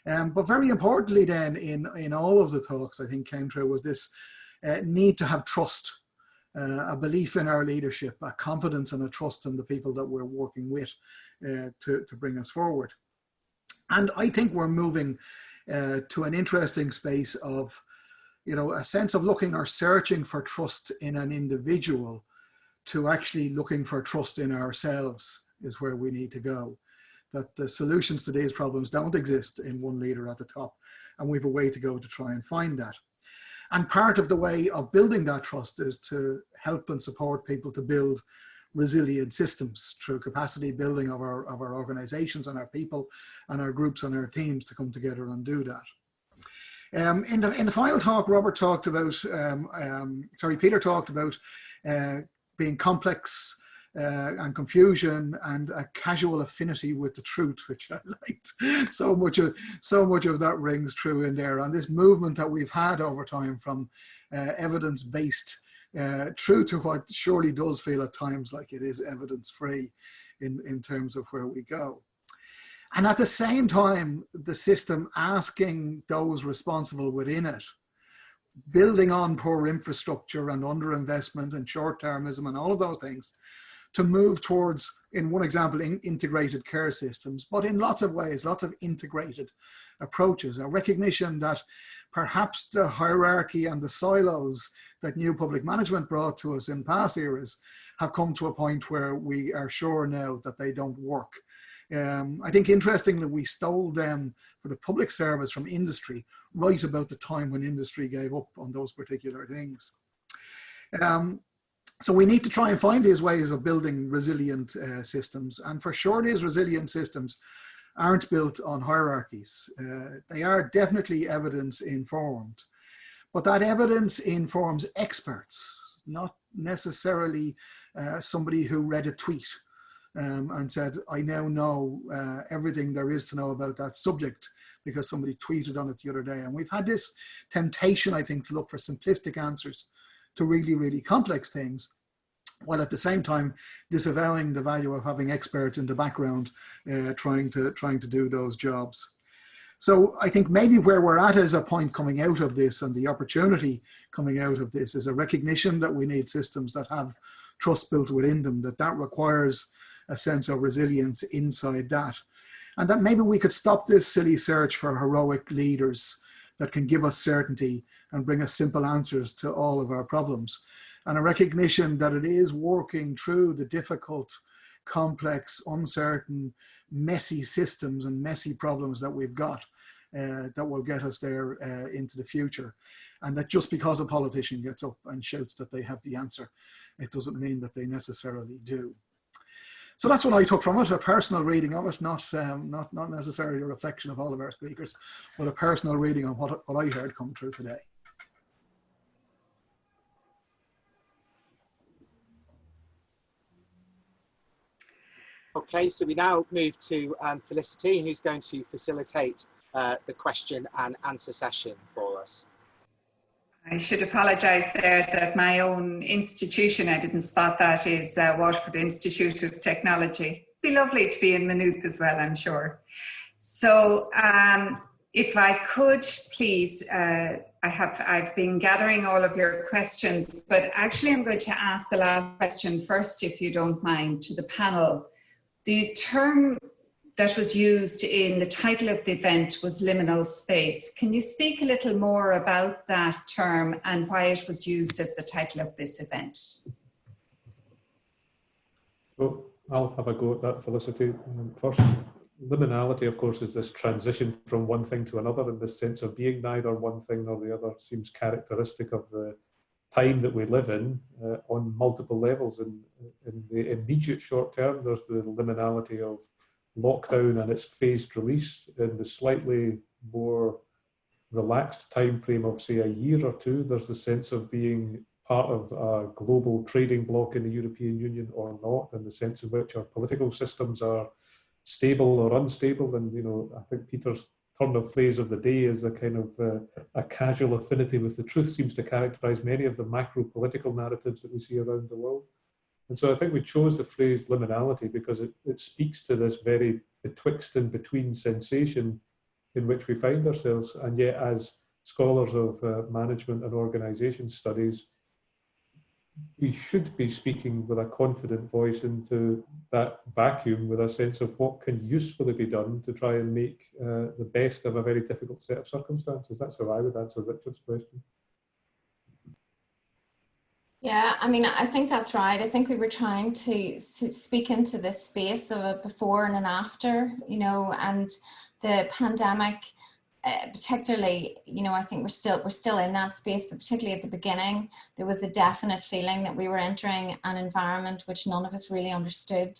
But very importantly then in all of the talks, I think came through was this need to have trust. A belief in our leadership, a confidence and a trust in the people that we're working with to bring us forward. And I think we're moving to an interesting space of, you know, a sense of looking or searching for trust in an individual to actually looking for trust in ourselves is where we need to go. That the solutions to these problems don't exist in one leader at the top, and we have a way to go to try and find that. And part of the way of building that trust is to help and support people to build resilient systems through capacity building of our organizations and our people and our groups and our teams to come together and do that. In the final talk, Peter talked about being complex and confusion and a casual affinity with the truth, which I liked. So much of that rings true in there. And this movement that we've had over time from evidence-based through to what surely does feel at times like it is evidence-free in terms of where we go. And at the same time, the system asking those responsible within it, building on poor infrastructure and underinvestment and short-termism and all of those things, to move towards, in one example, integrated care systems, but in lots of ways, lots of integrated approaches, a recognition that perhaps the hierarchy and the silos that new public management brought to us in past eras have come to a point where we are sure now that they don't work. I think interestingly, we stole them for the public service from industry right about the time when industry gave up on those particular things. So we need to try and find these ways of building resilient systems. And for sure, these resilient systems aren't built on hierarchies. They are definitely evidence informed, but that evidence informs experts, not necessarily somebody who read a tweet and said, I now know everything there is to know about that subject because somebody tweeted on it the other day. And we've had this temptation, I think, to look for simplistic answers to really, really complex things, while at the same time disavowing the value of having experts in the background trying to do those jobs. So I think maybe where we're at as a point coming out of this, and the opportunity coming out of this, is a recognition that we need systems that have trust built within them, that requires a sense of resilience inside that. And that maybe we could stop this silly search for heroic leaders that can give us certainty and bring us simple answers to all of our problems. And a recognition that it is working through the difficult, complex, uncertain, messy systems and messy problems that we've got that will get us there into the future. And that just because a politician gets up and shouts that they have the answer, it doesn't mean that they necessarily do. So that's what I took from it, a personal reading of it, not necessarily a reflection of all of our speakers, but a personal reading of what I heard come through today. Okay, so we now move to Felicity, who's going to facilitate the question and answer session for us. I should apologise there that my own institution, I didn't spot that, is Waterford Institute of Technology. It'd be lovely to be in Maynooth as well, I'm sure. So if I could please, I've been gathering all of your questions, but actually I'm going to ask the last question first, if you don't mind, to the panel. The term that was used in the title of the event was Liminal Space. Can you speak a little more about that term and why it was used as the title of this event? So I'll have a go at that, Felicity. First, liminality, of course, is this transition from one thing to another, and this sense of being neither one thing nor the other seems characteristic of the time that we live in on multiple levels. In the immediate short term, there's the liminality of lockdown and its phased release. In the slightly more relaxed time frame of, say, a year or two, there's the sense of being part of a global trading bloc in the European Union or not, and the sense in which our political systems are stable or unstable. And, you know, I think Peter's turn of phrase of the day is a kind of a casual affinity with the truth seems to characterize many of the macro political narratives that we see around the world. And so I think we chose the phrase liminality because it speaks to this very betwixt and between sensation in which we find ourselves. And yet, as scholars of management and organization studies, we should be speaking with a confident voice into that vacuum with a sense of what can usefully be done to try and make the best of a very difficult set of circumstances. That's how I would answer Richard's question. Yeah, I mean, I think that's right. I think we were trying to speak into this space of a before and an after, you know, and the pandemic, particularly, you know, I think we're still in that space, but particularly at the beginning, there was a definite feeling that we were entering an environment which none of us really understood,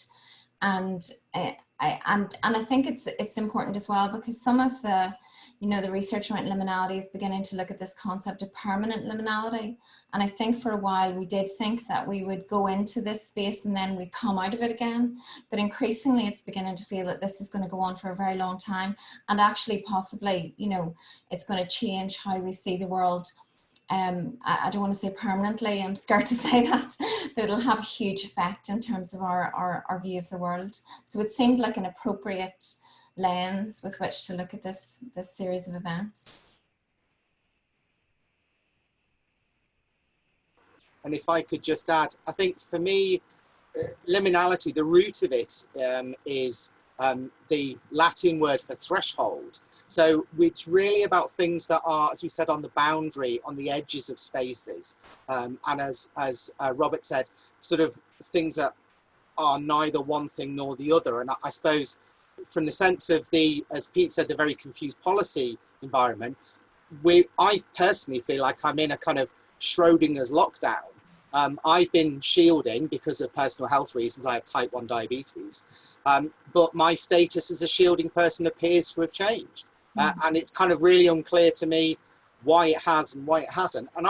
and I think it's important as well because some of the, you know, the research around liminality is beginning to look at this concept of permanent liminality. And I think for a while we did think that we would go into this space and then we'd come out of it again. But increasingly it's beginning to feel that this is going to go on for a very long time. And actually possibly, you know, it's going to change how we see the world. I don't want to say permanently, I'm scared to say that, but it'll have a huge effect in terms of our view of the world. So it seemed like an appropriate lens with which to look at this series of events. And if I could just add, I think for me, liminality, the root of it is the Latin word for threshold. So it's really about things that are, as we said, on the boundary, on the edges of spaces. And as Robert said, sort of things that are neither one thing nor the other. And I suppose from the sense of the, as Pete said, the very confused policy environment, I personally feel like I'm in a kind of Schrodinger's lockdown. I've been shielding because of personal health reasons. I have type 1 diabetes, but my status as a shielding person appears to have changed. And it's kind of really unclear to me why it has and why it hasn't. And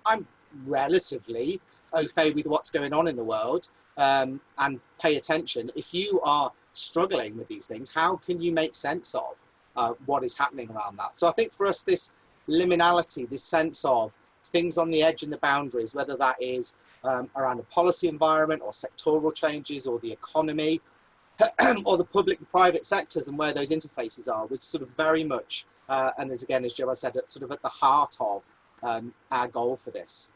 I'm relatively au fait with what's going on in the world and pay attention. If you are struggling with these things, how can you make sense of what is happening around that? So I think for us, this liminality, this sense of things on the edge and the boundaries, whether that is around a policy environment or sectoral changes or the economy or the public and private sectors and where those interfaces are, was sort of very much, and as again, as Joe said, sort of at the heart of our goal for this.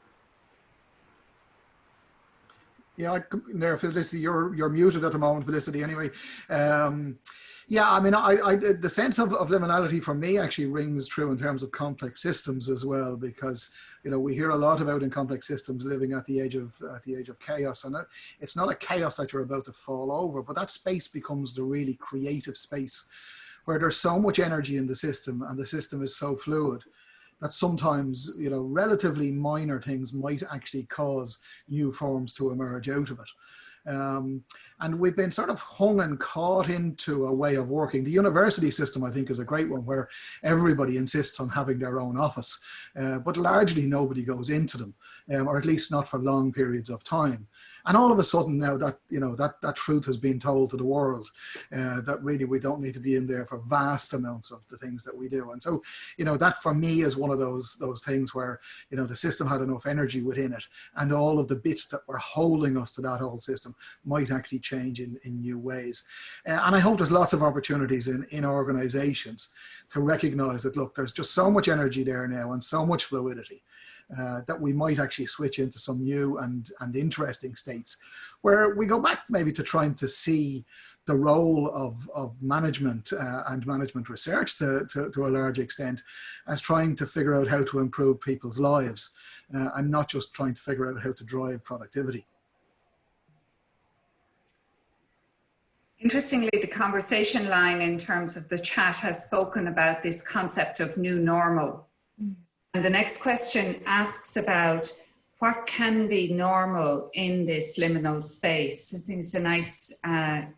Yeah, there, Felicity, you're muted at the moment, Felicity, anyway. Yeah, I mean, the sense of liminality for me actually rings true in terms of complex systems as well, because, you know, we hear a lot about in complex systems living at the edge of chaos, and it's not a chaos that you're about to fall over, but that space becomes the really creative space where there's so much energy in the system and the system is so fluid that sometimes, you know, relatively minor things might actually cause new forms to emerge out of it. And we've been sort of hung and caught into a way of working. The university system, I think, is a great one where everybody insists on having their own office, but largely nobody goes into them, or at least not for long periods of time. And all of a sudden now that, you know, that truth has been told to the world, that really we don't need to be in there for vast amounts of the things that we do. And so, you know, that for me is one of those things where, you know, the system had enough energy within it, and all of the bits that were holding us to that old system might actually change in new ways. And I hope there's lots of opportunities in organizations to recognize that, look, there's just so much energy there now and so much fluidity, that we might actually switch into some new and interesting states where we go back maybe to trying to see the role of management and management research to a large extent as trying to figure out how to improve people's lives and not just trying to figure out how to drive productivity. Interestingly, the conversation line in terms of the chat has spoken about this concept of new normal. And the next question asks about what can be normal in this liminal space. I think it's a nice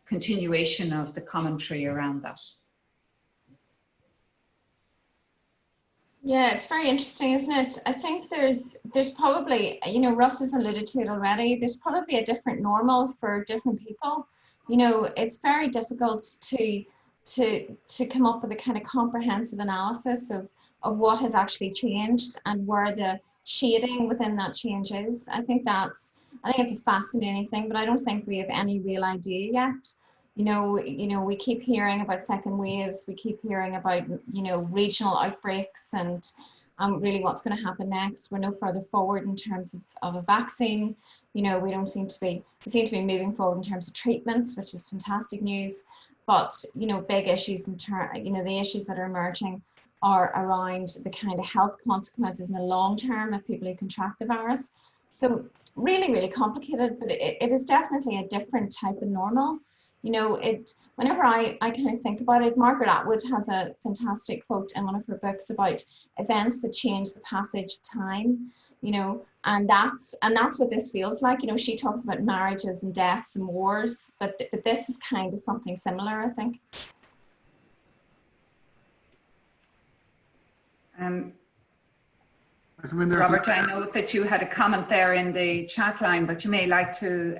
continuation of the commentary around that. Yeah, it's very interesting, isn't it? I think there's probably, you know, Russ has alluded to it already, there's probably a different normal for different people. You know, it's very difficult to come up with a kind of comprehensive analysis of what has actually changed and where the shading within that change is. I think it's a fascinating thing, but I don't think we have any real idea yet. You know, we keep hearing about second waves, we keep hearing about, you know, regional outbreaks and really what's going to happen next. We're no further forward in terms of a vaccine. You know, we seem to be moving forward in terms of treatments, which is fantastic news. But, you know, big issues the issues that are emerging are around the kind of health consequences in the long term of people who contract the virus. So really, really complicated, but it is definitely a different type of normal. You know, whenever I kind of think about it, Margaret Atwood has a fantastic quote in one of her books about events that change the passage of time, you know, and that's what this feels like. You know, she talks about marriages and deaths and wars, but this is kind of something similar, I think. Robert, I know that you had a comment there in the chat line, but you may like to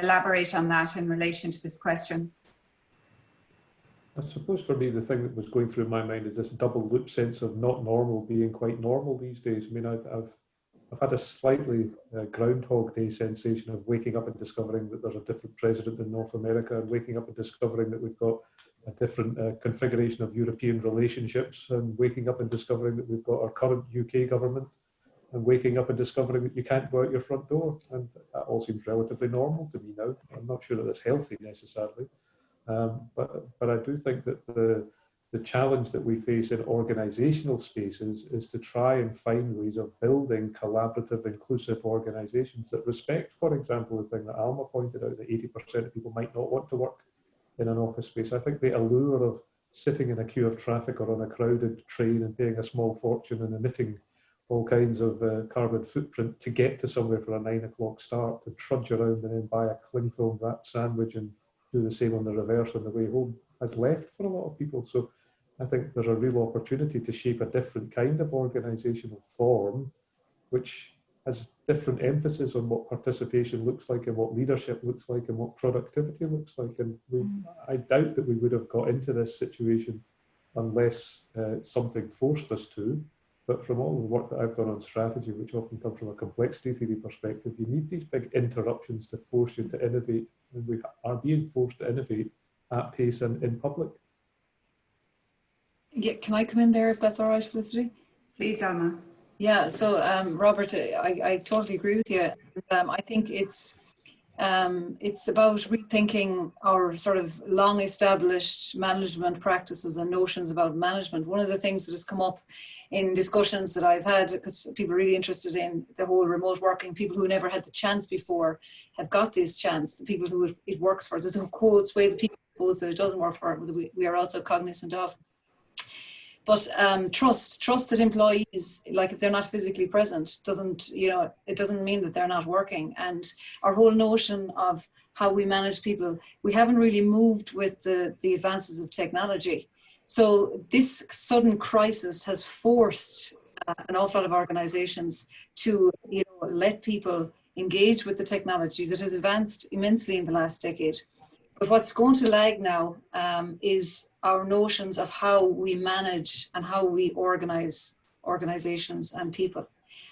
elaborate on that in relation to this question. I suppose for me, the thing that was going through my mind is this double loop sense of not normal being quite normal these days. I mean, I've had a slightly Groundhog Day sensation of waking up and discovering that there's a different president in North America, and waking up and discovering that we've got a different configuration of European relationships, and waking up and discovering that we've got our current UK government, and waking up and discovering that you can't go out your front door. And that all seems relatively normal to me now. I'm not sure that it's healthy necessarily. But I do think that the challenge that we face in organisational spaces is to try and find ways of building collaborative, inclusive organisations that respect, for example, the thing that Alma pointed out, that 80% of people might not want to work in an office space. I think the allure of sitting in a queue of traffic or on a crowded train and paying a small fortune and emitting all kinds of carbon footprint to get to somewhere for a 9 o'clock start, to trudge around and then buy a cling film wrapped sandwich and do the same on the reverse on the way home has left for a lot of people. So I think there's a real opportunity to shape a different kind of organisational form, which has different emphasis on what participation looks like and what leadership looks like and what productivity looks like. And I doubt that we would have got into this situation unless something forced us to. But from all the work that I've done on strategy, which often comes from a complexity theory perspective, you need these big interruptions to force you to innovate. And we are being forced to innovate at pace and in public. Yeah, can I come in there if that's all right, Felicity? Please, Alma. Yeah, so Robert, I totally agree with you. I think it's about rethinking our sort of long established management practices and notions about management. One of the things that has come up in discussions that I've had, because people are really interested in the whole remote working, people who never had the chance before have got this chance, the people who it works for. There's a quotes way the people suppose that it doesn't work for, we are also cognizant of. But trust that employees, like if they're not physically present, it doesn't mean that they're not working. And our whole notion of how we manage people, we haven't really moved with the advances of technology. So this sudden crisis has forced an awful lot of organizations to let people engage with the technology that has advanced immensely in the last decade. But what's going to lag now is our notions of how we manage and how we organize organizations and people.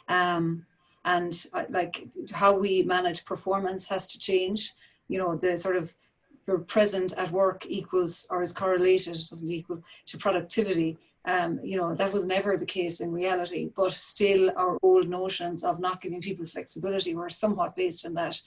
And like how we manage performance has to change. The sort of you're present at work equals or is correlated, it doesn't equal, to productivity. You know, that was never the case in reality, but still our old notions of not giving people flexibility were somewhat based on that.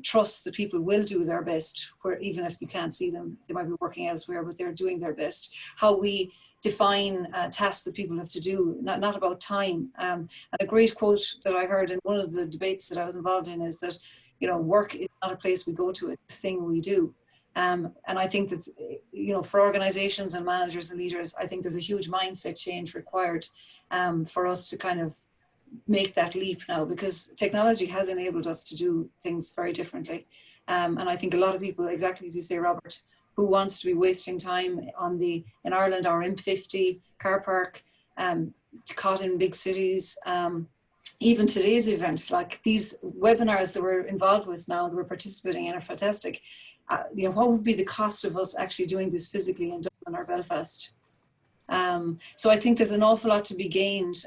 Trust that people will do their best, where even if you can't see them, they might be working elsewhere, but they're doing their best. How we define tasks that people have to do, not about time. And a great quote that I heard in one of the debates that I was involved in is that, you know, work is not a place we go to, it's a thing we do. And I think that, you know, for organizations and managers and leaders, I think there's a huge mindset change required for us to kind of make that leap now, because technology has enabled us to do things very differently. And I think a lot of people, exactly as you say, Robert, who wants to be wasting time on in Ireland, our M50 car park, caught in big cities, even today's event, like these webinars that we're involved with now, that we're participating in are fantastic. You know, what would be the cost of us actually doing this physically in Dublin or Belfast? So I think there's an awful lot to be gained.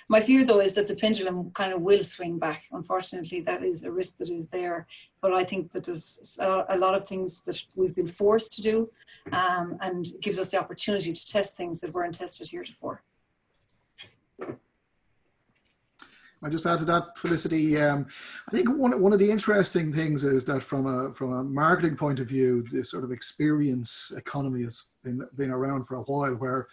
My fear, though, is that the pendulum kind of will swing back. Unfortunately, that is a risk that is there. But I think that there's a lot of things that we've been forced to do, and gives us the opportunity to test things that weren't tested heretofore. I just add to that, Felicity. I think one of the interesting things is that from a marketing point of view, this sort of experience economy has been around for a while, where,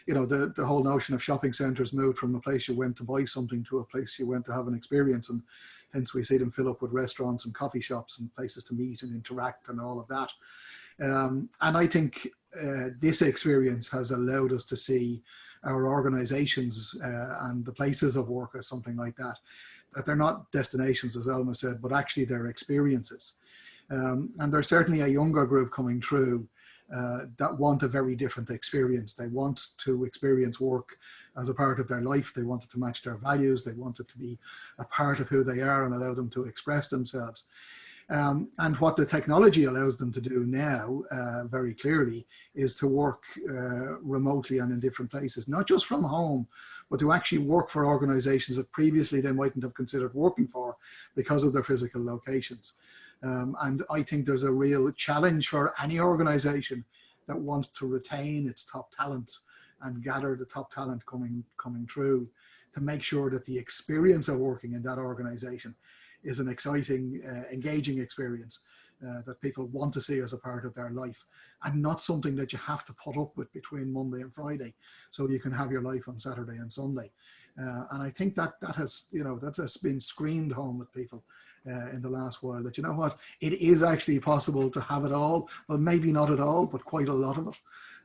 you know, the whole notion of shopping centres moved from a place you went to buy something to a place you went to have an experience, and hence we see them fill up with restaurants and coffee shops and places to meet and interact and all of that. And I think this experience has allowed us to see our organizations and the places of work or something like that, that they're not destinations, as Alma said, but actually they're experiences. And there's certainly a younger group coming through that want a very different experience. They want to experience work as a part of their life. They want it to match their values. They want it to be a part of who they are and allow them to express themselves. And what the technology allows them to do now, very clearly, is to work remotely and in different places, not just from home, but to actually work for organizations that previously they mightn't have considered working for because of their physical locations. And I think there's a real challenge for any organization that wants to retain its top talent and gather the top talent coming through, to make sure that the experience of working in that organization is an exciting, engaging experience that people want to see as a part of their life, and not something that you have to put up with between Monday and Friday, so you can have your life on Saturday and Sunday. And I think that has, you know, that has been screamed home with people in the last while, that, you know what, it is actually possible to have it all. Well, maybe not at all, but quite a lot of it.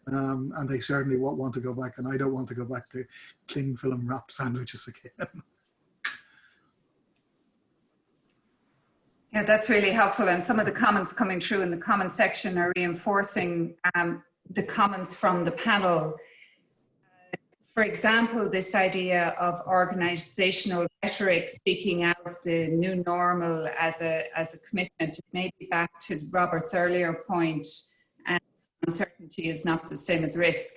And they certainly won't want to go back, and I don't want to go back to cling film wrapped sandwiches again. Yeah, that's really helpful. And some of the comments coming through in the comment section are reinforcing the comments from the panel. For example, this idea of organizational rhetoric speaking out the new normal as a commitment, maybe back to Robert's earlier point, uncertainty is not the same as risk.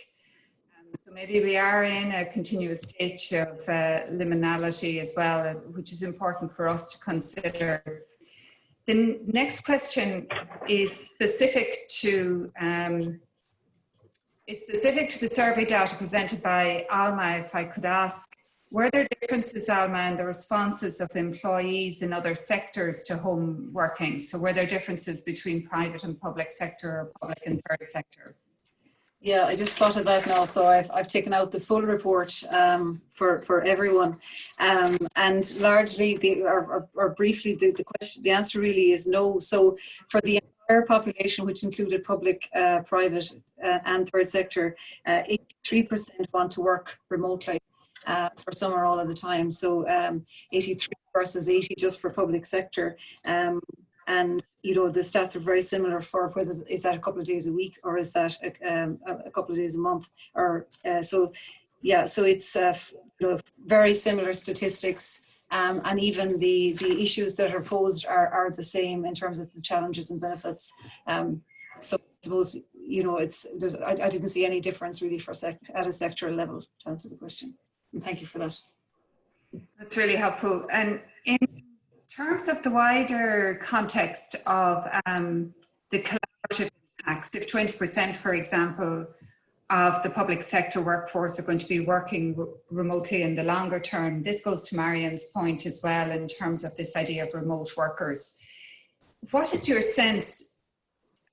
So maybe we are in a continuous stage of liminality as well, which is important for us to consider. The next question is specific to the survey data presented by Alma. If I could ask, were there differences, Alma, in the responses of employees in other sectors to home working? So were there differences between private and public sector, or public and third sector? Yeah, I just spotted that now, so I've taken out the full report for everyone, and largely or briefly the question, the answer really is no. So for the entire population, which included public, private, and third sector, 83% want to work remotely for some or all of the time. So 83 versus 80 just for public sector. And, you know, the stats are very similar for whether is that a couple of days a week or is that a couple of days a month, or so, yeah. So it's you know, very similar statistics, and even the issues that are posed are the same in terms of the challenges and benefits. So I suppose, you know, I didn't see any difference really at a sectoral level, to answer the question. And thank you for that. That's really helpful. And in terms of the wider context of the collaborative impacts, if 20%, for example, of the public sector workforce are going to be working remotely in the longer term. This goes to Marian's point as well in terms of this idea of remote workers. What is your sense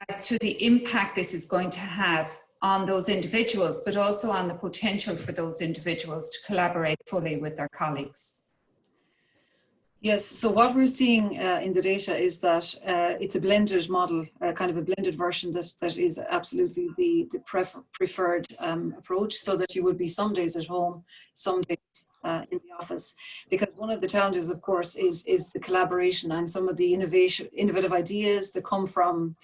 as to the impact this is going to have on those individuals, but also on the potential for those individuals to collaborate fully with their colleagues? Yes, so what we're seeing in the data is that it's a blended model, kind of a blended version that is absolutely the preferred approach, so that you would be some days at home, some days in the office. Because one of the challenges, of course, is the collaboration and some of the innovative ideas that come from,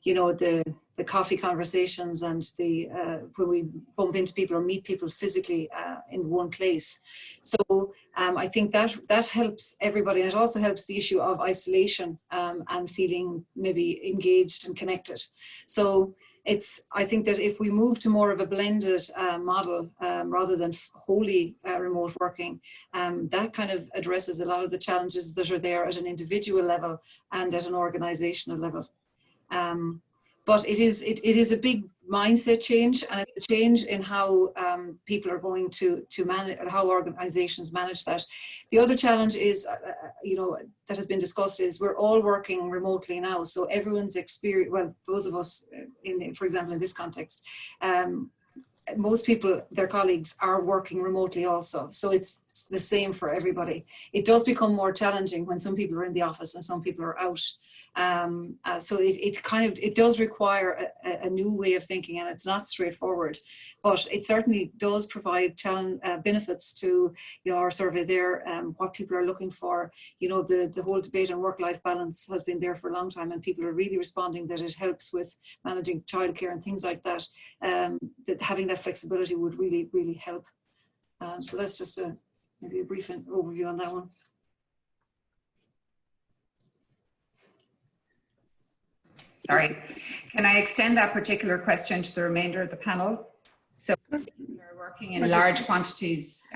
you know, the coffee conversations and the when we bump into people or meet people physically in one place. So I think that helps everybody, and it also helps the issue of isolation and feeling maybe engaged and connected. So I think that if we move to more of a blended model rather than wholly remote working, that kind of addresses a lot of the challenges that are there at an individual level and at an organizational level. But it is a big mindset change, and it's a change in how people are going to manage, how organizations manage that. The other challenge is, you know, that has been discussed, is we're all working remotely now. So everyone's experience, well, those of us, for example, in this context, most people, their colleagues, are working remotely also. So it's the same for everybody. It does become more challenging when some people are in the office and some people are out. So it does require a new way of thinking, and it's not straightforward, but it certainly does provide benefits to, you know, our survey there, what people are looking for. You know, the whole debate on work-life balance has been there for a long time, and people are really responding that it helps with managing childcare and things like that. That having that flexibility would really, really help. So that's just maybe a brief overview on that one. Sorry, can I extend that particular question to the remainder of the panel? So you're working in large quantities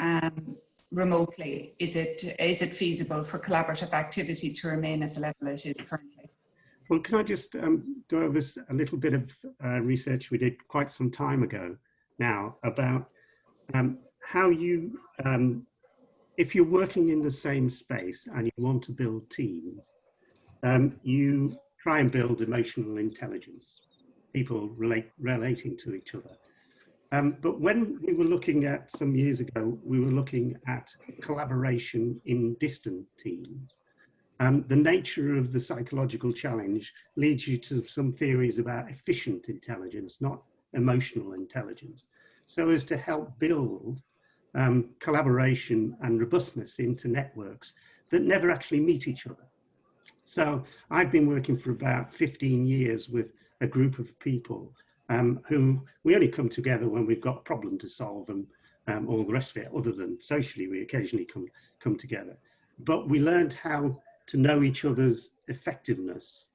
remotely. Is it feasible for collaborative activity to remain at the level it is currently? Well, can I just go over a little bit of research we did quite some time ago now about how you, if you're working in the same space and you want to build teams, you try and build emotional intelligence, people relating to each other. But when we were looking at, some years ago, we were looking at collaboration in distant teams. The nature of the psychological challenge leads you to some theories about efficient intelligence, not emotional intelligence, so as to help build collaboration and robustness into networks that never actually meet each other. So I've been working for about 15 years with a group of people who we only come together when we've got a problem to solve, and all the rest of it, other than socially, we occasionally come together. But we learned how to know each other's effectiveness,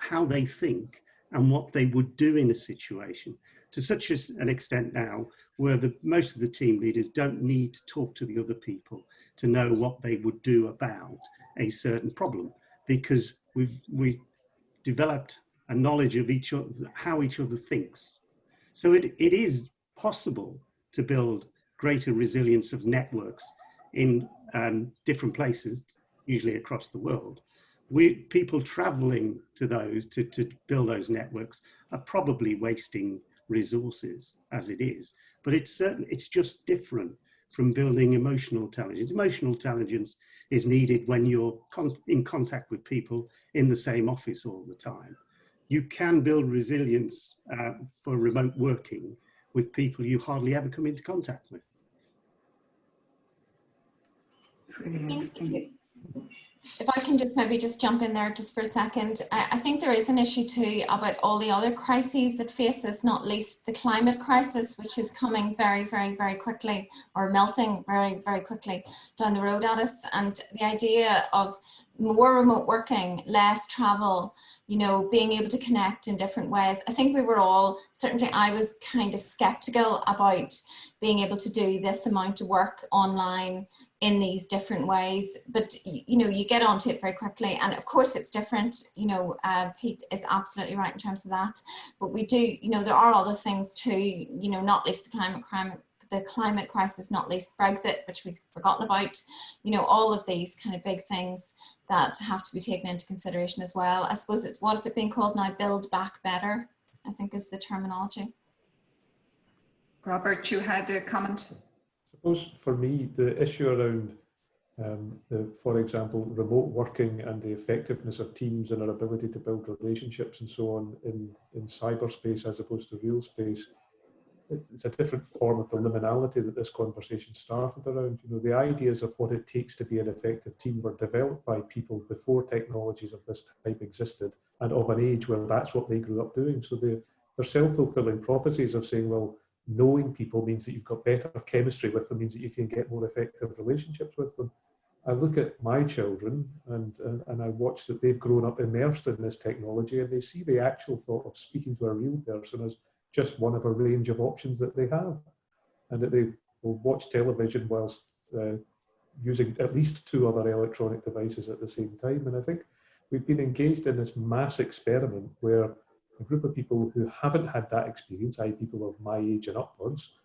how they think and what they would do in a situation, to such an extent now where most of the team leaders don't need to talk to the other people to know what they would do about a certain problem, because we've developed a knowledge of each other, how each other thinks. So it is possible to build greater resilience of networks in different places, usually across the world. People traveling to those to build those networks are probably wasting resources as it is, but it's just different from building emotional intelligence. Emotional intelligence is needed when you're in contact with people in the same office all the time. You can build resilience for remote working with people you hardly ever come into contact with. If I can just maybe just jump in there just for a second, I think there is an issue too about all the other crises that face us, not least the climate crisis, which is coming very, very, very quickly, or melting very, very quickly down the road at us. And the idea of more remote working, less travel, you know, being able to connect in different ways. I think we were all, certainly I was kind of skeptical about being able to do this amount of work online in these different ways. But, you know, you get onto it very quickly. And of course it's different, you know, Pete is absolutely right in terms of that. But we do, you know, there are other things too, you know, not least the climate crisis, not least Brexit, which we've forgotten about, you know, all of these kind of big things that have to be taken into consideration as well. I suppose it's, what is it being called now? Build back better, I think is the terminology. Robert, you had a comment? I suppose for me, the issue around, for example, remote working and the effectiveness of teams and our ability to build relationships and so on in cyberspace as opposed to real space, it's a different form of the liminality that this conversation started around. You know, the ideas of what it takes to be an effective team were developed by people before technologies of this type existed, and of an age where that's what they grew up doing. So they're self-fulfilling prophecies of saying, well, knowing people means that you've got better chemistry with them, means that you can get more effective relationships with them. I look at my children and I watch that they've grown up immersed in this technology, and they see the actual thought of speaking to a real person as just one of a range of options that they have, and that they will watch television whilst using at least 2 other electronic devices at the same time. And I think we've been engaged in this mass experiment where a group of people who haven't had that experience, i.e. people of my age and upwards,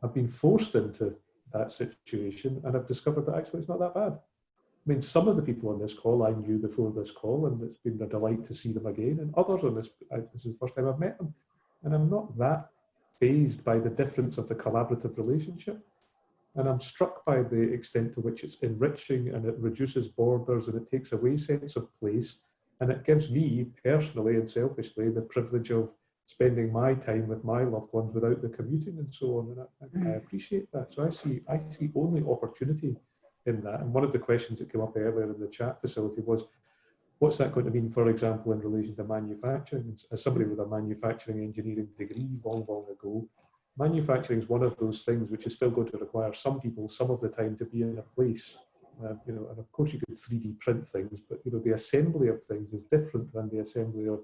have been forced into that situation and have discovered that actually it's not that bad. I mean, some of the people on this call I knew before this call, and it's been a delight to see them again, and others on this is the first time I've met them. And I'm not that fazed by the difference of the collaborative relationship. And I'm struck by the extent to which it's enriching, and it reduces borders, and it takes away sense of place. And it gives me personally and selfishly the privilege of spending my time with my loved ones without the commuting and so on. And I appreciate that. So I see only opportunity in that. And one of the questions that came up earlier in the chat facility was, what's that going to mean, for example, in relation to manufacturing? As somebody with a manufacturing engineering degree long ago, manufacturing is one of those things which is still going to require some people some of the time to be in a place. You know, and of course you could 3D print things, but you know, the assembly of things is different than the assembly of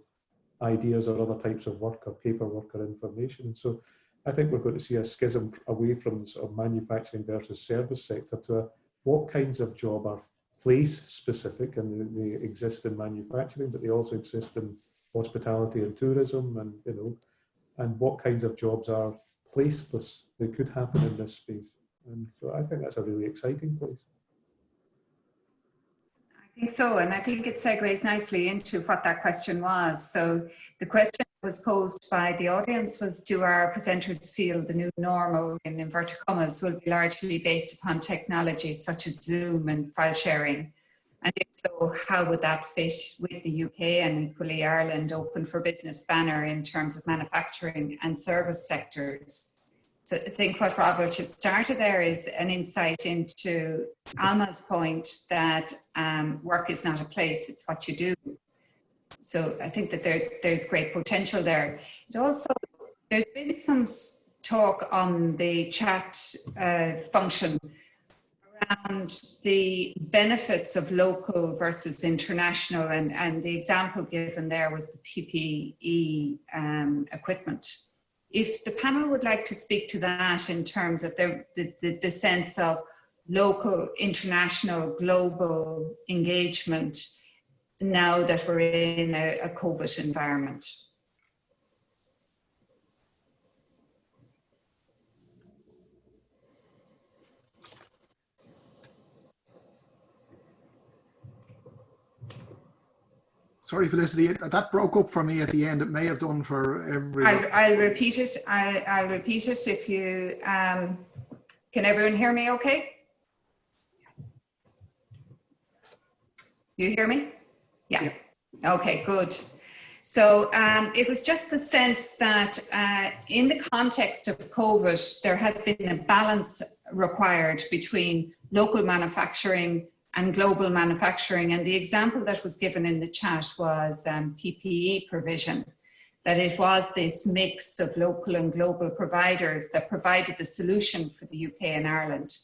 ideas or other types of work or paperwork or information. And so I think we're going to see a schism away from the sort of manufacturing versus service sector to what kinds of job are place specific, and they exist in manufacturing, but they also exist in hospitality and tourism, and you know, and what kinds of jobs are placeless. They could happen in this space, and so I think that's a really exciting place. I think so, and I think it segues nicely into what that question was. So the question that was posed by the audience was, do our presenters feel the new normal, in inverted commas, will be largely based upon technologies such as Zoom and file sharing? And if so, how would that fit with the UK and equally Ireland Open for Business banner in terms of manufacturing and service sectors? So I think what Robert has started there is an insight into Alma's point that work is not a place, it's what you do. So I think that there's great potential there. It also, there's been some talk on the chat function around the benefits of local versus international, and the example given there was the PPE equipment. If the panel would like to speak to that in terms of the sense of local, international, global engagement now that we're in a COVID environment. Sorry, Felicity, that broke up for me at the end. It may have done for everyone. I'll repeat it. I'll repeat it if you, can everyone hear me okay? You hear me? Yeah. Okay, good. So it was just the sense that in the context of COVID, there has been a balance required between local manufacturing and global manufacturing. And the example that was given in the chat was PPE provision, that it was this mix of local and global providers that provided the solution for the UK and Ireland.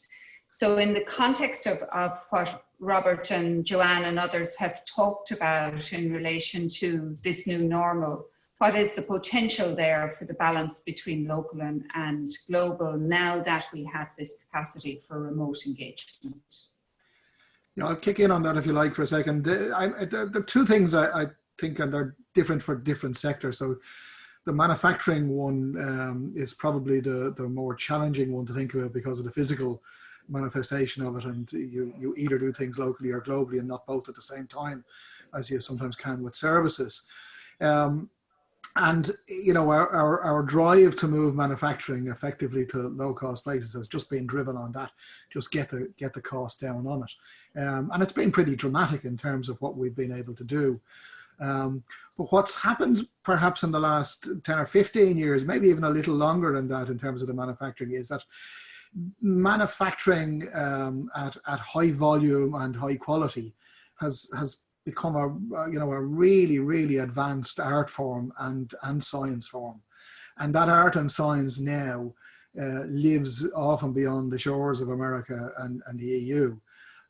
So in the context of what Robert and Joanne and others have talked about in relation to this new normal, what is the potential there for the balance between local and global now that we have this capacity for remote engagement? Yeah, I'll kick in on that if you like for a second. There are two things I think, and they're different for different sectors. So the manufacturing one is probably the more challenging one to think about because of the physical manifestation of it, and you either do things locally or globally and not both at the same time, as you sometimes can with services. And you know, our drive to move manufacturing effectively to low-cost places has just been driven on that. Just get the cost down on it, and it's been pretty dramatic in terms of what we've been able to do. But what's happened perhaps in the last 10 or 15 years, maybe even a little longer than that in terms of the manufacturing, is that manufacturing at high volume and high quality has become a really advanced art form and science form, and that art and science now lives often beyond the shores of America and the EU,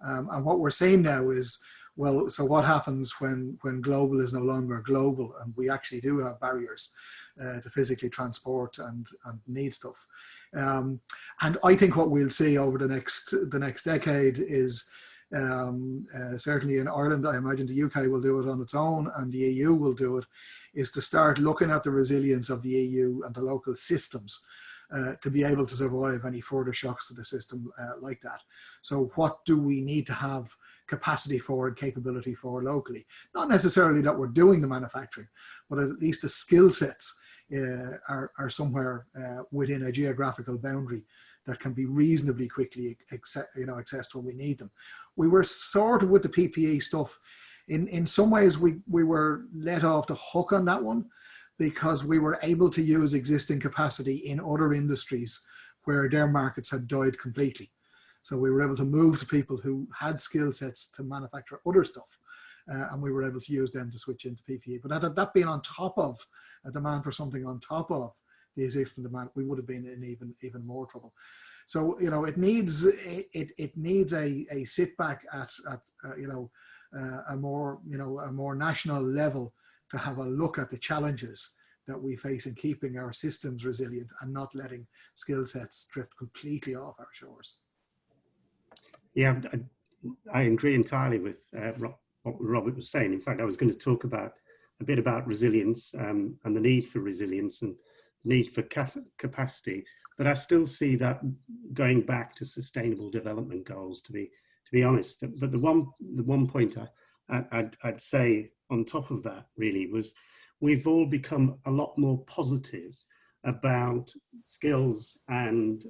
and what we're seeing now is, well, so what happens when global is no longer global and we actually do have barriers to physically transport and need stuff. And I think what we'll see over the next decade is certainly in Ireland, I imagine the UK will do it on its own and the EU will do it, is to start looking at the resilience of the EU and the local systems to be able to survive any further shocks to the system like that. So what do we need to have capacity for and capability for locally? Not necessarily that we're doing the manufacturing, but at least the skill sets are somewhere within a geographical boundary that can be reasonably quickly accessed when we need them. We were sort of with the PPE stuff, in some ways we were let off the hook on that one because we were able to use existing capacity in other industries where their markets had died completely. So we were able to move to people who had skill sets to manufacture other stuff, and we were able to use them to switch into PPE. But had that been on top of a demand for something on top of the existing demand, we would have been in even more trouble. So you know, it needs a sit back at a more national level to have a look at the challenges that we face in keeping our systems resilient and not letting skill sets drift completely off our shores. Yeah, I agree entirely with what Robert was saying. In fact, I was going to talk a bit about resilience and the need for resilience and the need for capacity. But I still see that going back to sustainable development goals, to be honest. But the one point I'd say on top of that really was we've all become a lot more positive about skills and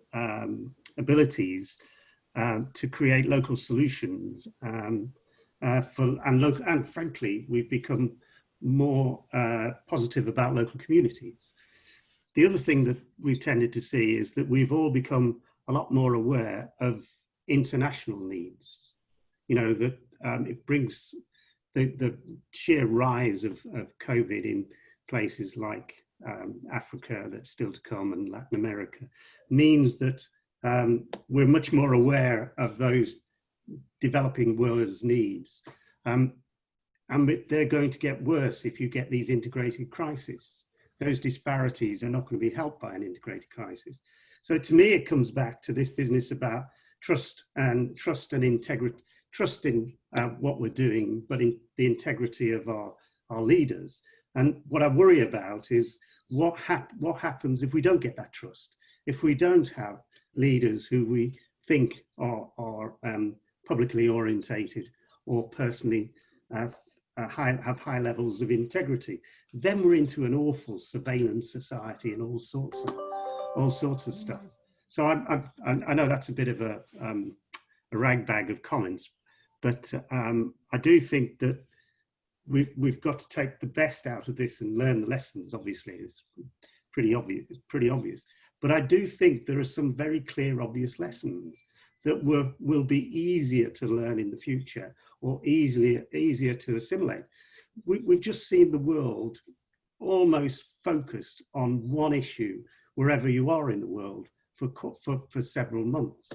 abilities to create local solutions and frankly, we've become more positive about local communities. The other thing that we've tended to see is that we've all become a lot more aware of international needs. You know, that it brings the sheer rise of COVID in places like Africa that's still to come and Latin America means that we're much more aware of those developing world's needs. And they're going to get worse if you get these integrated crises. Those disparities are not going to be helped by an integrated crisis. So to me, it comes back to this business about trust and integrity, trust in what we're doing, but in the integrity of our leaders. And what I worry about is what happens if we don't get that trust, if we don't have leaders who we think are publicly orientated or personally have high levels of integrity. Then we're into an awful surveillance society and all sorts of stuff. So I know that's a bit of a ragbag of comments, but I do think that we've got to take the best out of this and learn the lessons. Obviously, it's pretty obvious. But I do think there are some very clear, obvious lessons that will be easier to learn in the future or easier to assimilate. We've just seen the world almost focused on one issue wherever you are in the world for several months.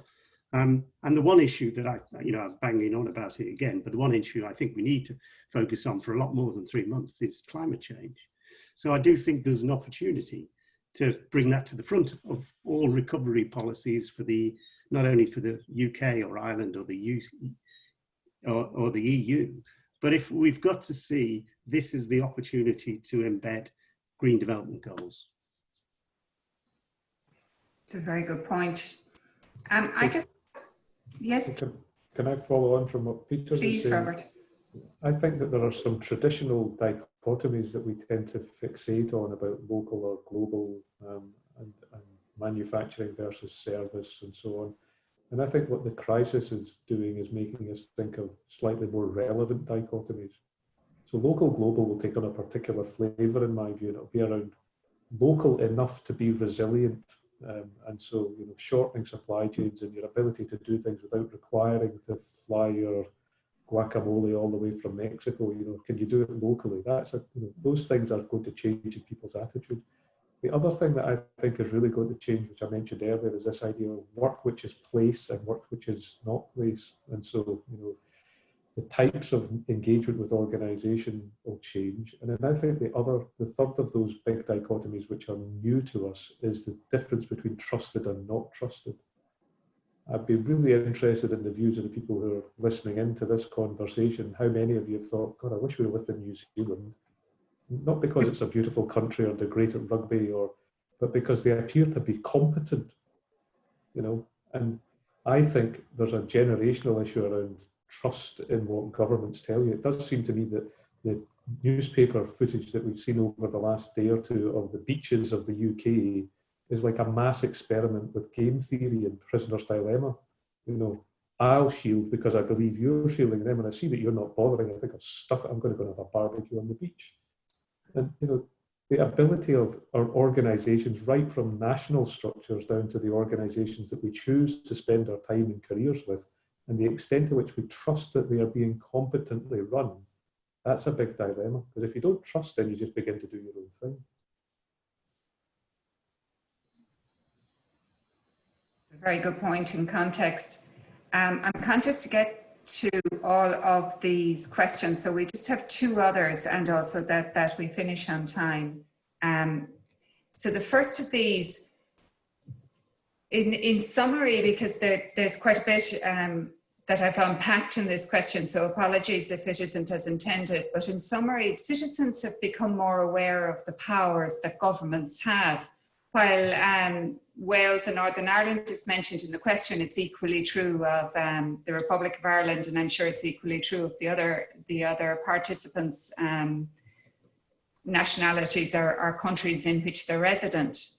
And the one issue that I'm banging on about it again, but the one issue I think we need to focus on for a lot more than 3 months is climate change. So I do think there's an opportunity to bring that to the front of all recovery policies for the, not only for the UK or Ireland or the or the EU, but if we've got to see this is the opportunity to embed green development goals. It's a very good point. Yes. Can I follow on from what Peter was saying? Please, Robert. I think that there are some traditional dichotomies that we tend to fixate on about local or global and manufacturing versus service and so on. And I think what the crisis is doing is making us think of slightly more relevant dichotomies. So local, global will take on a particular flavour in my view, and it'll be around local enough to be resilient. And so, you know, shortening supply chains and your ability to do things without requiring to fly your guacamole all the way from Mexico, you know, can you do it locally? Those things are going to change in people's attitude. The other thing that I think is really going to change, which I mentioned earlier, is this idea of work which is place and work which is not place. And so, you know, the types of engagement with organisation will change. And then I think the third of those big dichotomies which are new to us is the difference between trusted and not trusted. I'd be really interested in the views of the people who are listening into this conversation. How many of you have thought, God, I wish we lived in New Zealand? Not because it's a beautiful country or they're great at rugby, but because they appear to be competent, you know. And I think there's a generational issue around trust in what governments tell you. It does seem to me that the newspaper footage that we've seen over the last day or two of the beaches of the UK is like a mass experiment with game theory and prisoner's dilemma. You know, I'll shield because I believe you're shielding them, and I see that you're not bothering. I think I'll stuff it. I'm going to go and have a barbecue on the beach. And, you know, the ability of our organisations, right from national structures down to the organisations that we choose to spend our time and careers with, and the extent to which we trust that they are being competently run, that's a big dilemma. Because if you don't trust, then you just begin to do your own thing. Very good point in context. I'm conscious to get to all of these questions, so we just have two others, and also that we finish on time. So the first of these, in summary, because there's quite a bit that I've unpacked in this question, so apologies if it isn't as intended, but in summary, citizens have become more aware of the powers that governments have. While Wales and Northern Ireland is mentioned in the question, it's equally true of the Republic of Ireland, and I'm sure it's equally true of the other participants' nationalities or countries in which they're resident.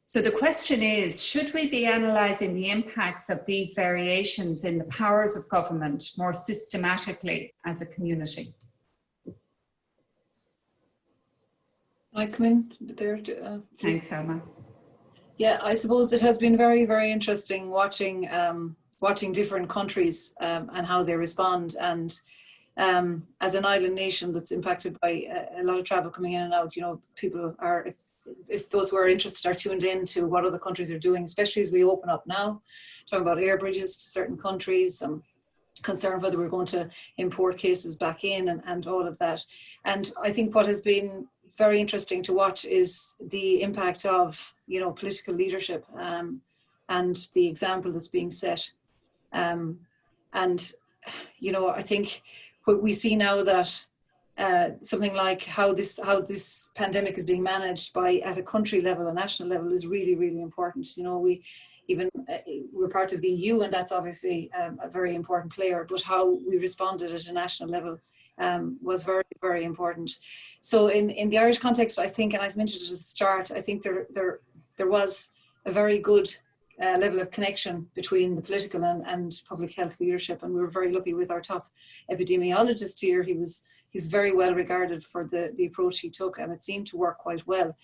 So the question is, should we be analysing the impacts of these variations in the powers of government more systematically as a community? I come in there. Thanks, Alma. Yeah, I suppose it has been very, very interesting watching different countries and how they respond. And as an island nation that's impacted by a lot of travel coming in and out, you know, people are, if those who are interested are tuned in to what other countries are doing, especially as we open up now, talking about air bridges to certain countries, concerned whether we're going to import cases back in and all of that. And I think what has been very interesting to watch is the impact of, you know, political leadership and the example that's being set. And, you know, I think what we see now that something like how this pandemic is being managed at a country level, a national level, is really, really important. You know, we're part of the EU, and that's obviously a very important player, but how we responded at a national level was very, very important. So in the Irish context, I think, and I mentioned it at the start, I think there was a very good level of connection between the political and public health leadership, and we were very lucky with our top epidemiologist here. He's very well regarded for the approach he took, and it seemed to work quite well.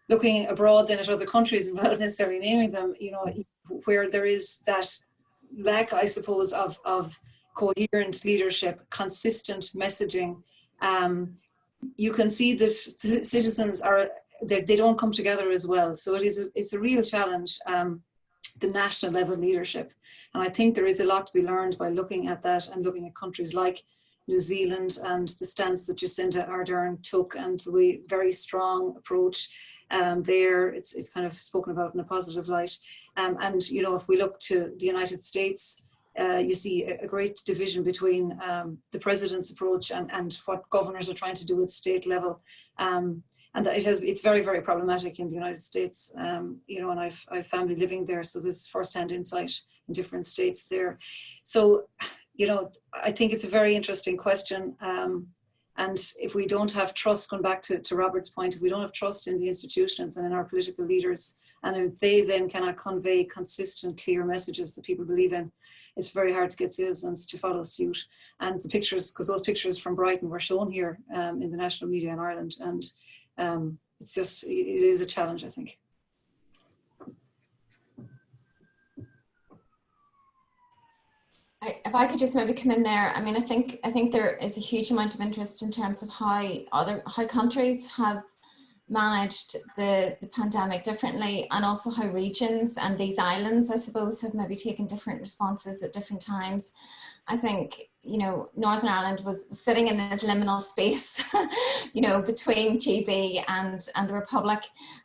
Looking abroad then at other countries, without necessarily naming them, you know, where there is that lack, I suppose, of coherent leadership, consistent messaging, you can see that citizens they don't come together as well. So it's a real challenge, the national level leadership. And I think there is a lot to be learned by looking at that and looking at countries like New Zealand and the stance that Jacinda Ardern took, and the very strong approach there. It's kind of spoken about in a positive light. And, you know, if we look to the United States, you see a great division between the president's approach and what governors are trying to do at state level. And it's very, very problematic in the United States, you know, and I've family living there, so there's firsthand insight in different states there. So, you know, I think it's a very interesting question. And if we don't have trust, going back to Robert's point, if we don't have trust in the institutions and in our political leaders, and if they then cannot convey consistent, clear messages that people believe in, it's very hard to get citizens to follow suit. And the pictures, because those pictures from Brighton were shown here in the national media in Ireland, and it's just, it is a challenge, I think. If I could just maybe come in there, I mean, I think there is a huge amount of interest in terms of how countries have managed the pandemic differently, and also how regions and these islands, I suppose, have maybe taken different responses at different times. I think, you know, Northern Ireland was sitting in this liminal space, you know, between GB and the Republic.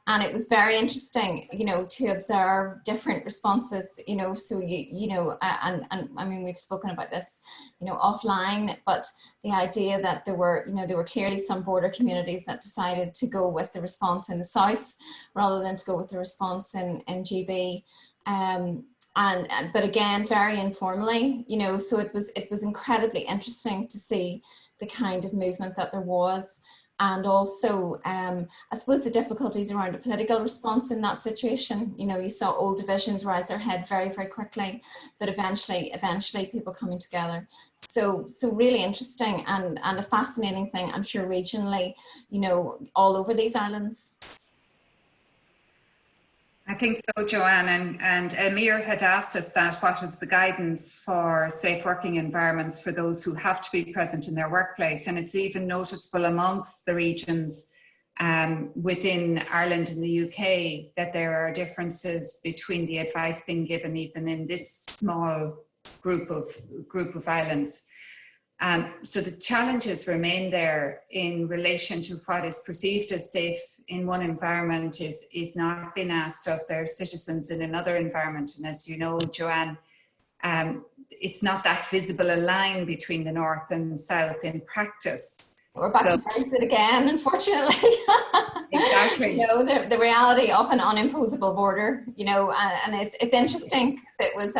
And it was very interesting, you know, to observe different responses, you know, so, you know, and I mean, we've spoken about this, you know, offline, but the idea that there were clearly some border communities that decided to go with the response in the south rather than to go with the response in GB. But again, very informally, you know, so it was incredibly interesting to see the kind of movement that there was, and also I suppose the difficulties around a political response in that situation. You know, you saw old divisions rise their head very, very quickly, but eventually people coming together. So really interesting and a fascinating thing, I'm sure, regionally, you know, all over these islands. I think so, Joanne, and Amir had asked us that, what is the guidance for safe working environments for those who have to be present in their workplace? And it's even noticeable amongst the regions within Ireland and the UK that there are differences between the advice being given even in this small group of islands. So the challenges remain there in relation to what is perceived as safe in one environment is not being asked of their citizens in another environment. And as you know, Joanne, it's not that visible a line between the north and the south in practice. We're back to Brexit again, unfortunately. Exactly. You know, the reality of an unimposable border, you know, and it's interesting because it was,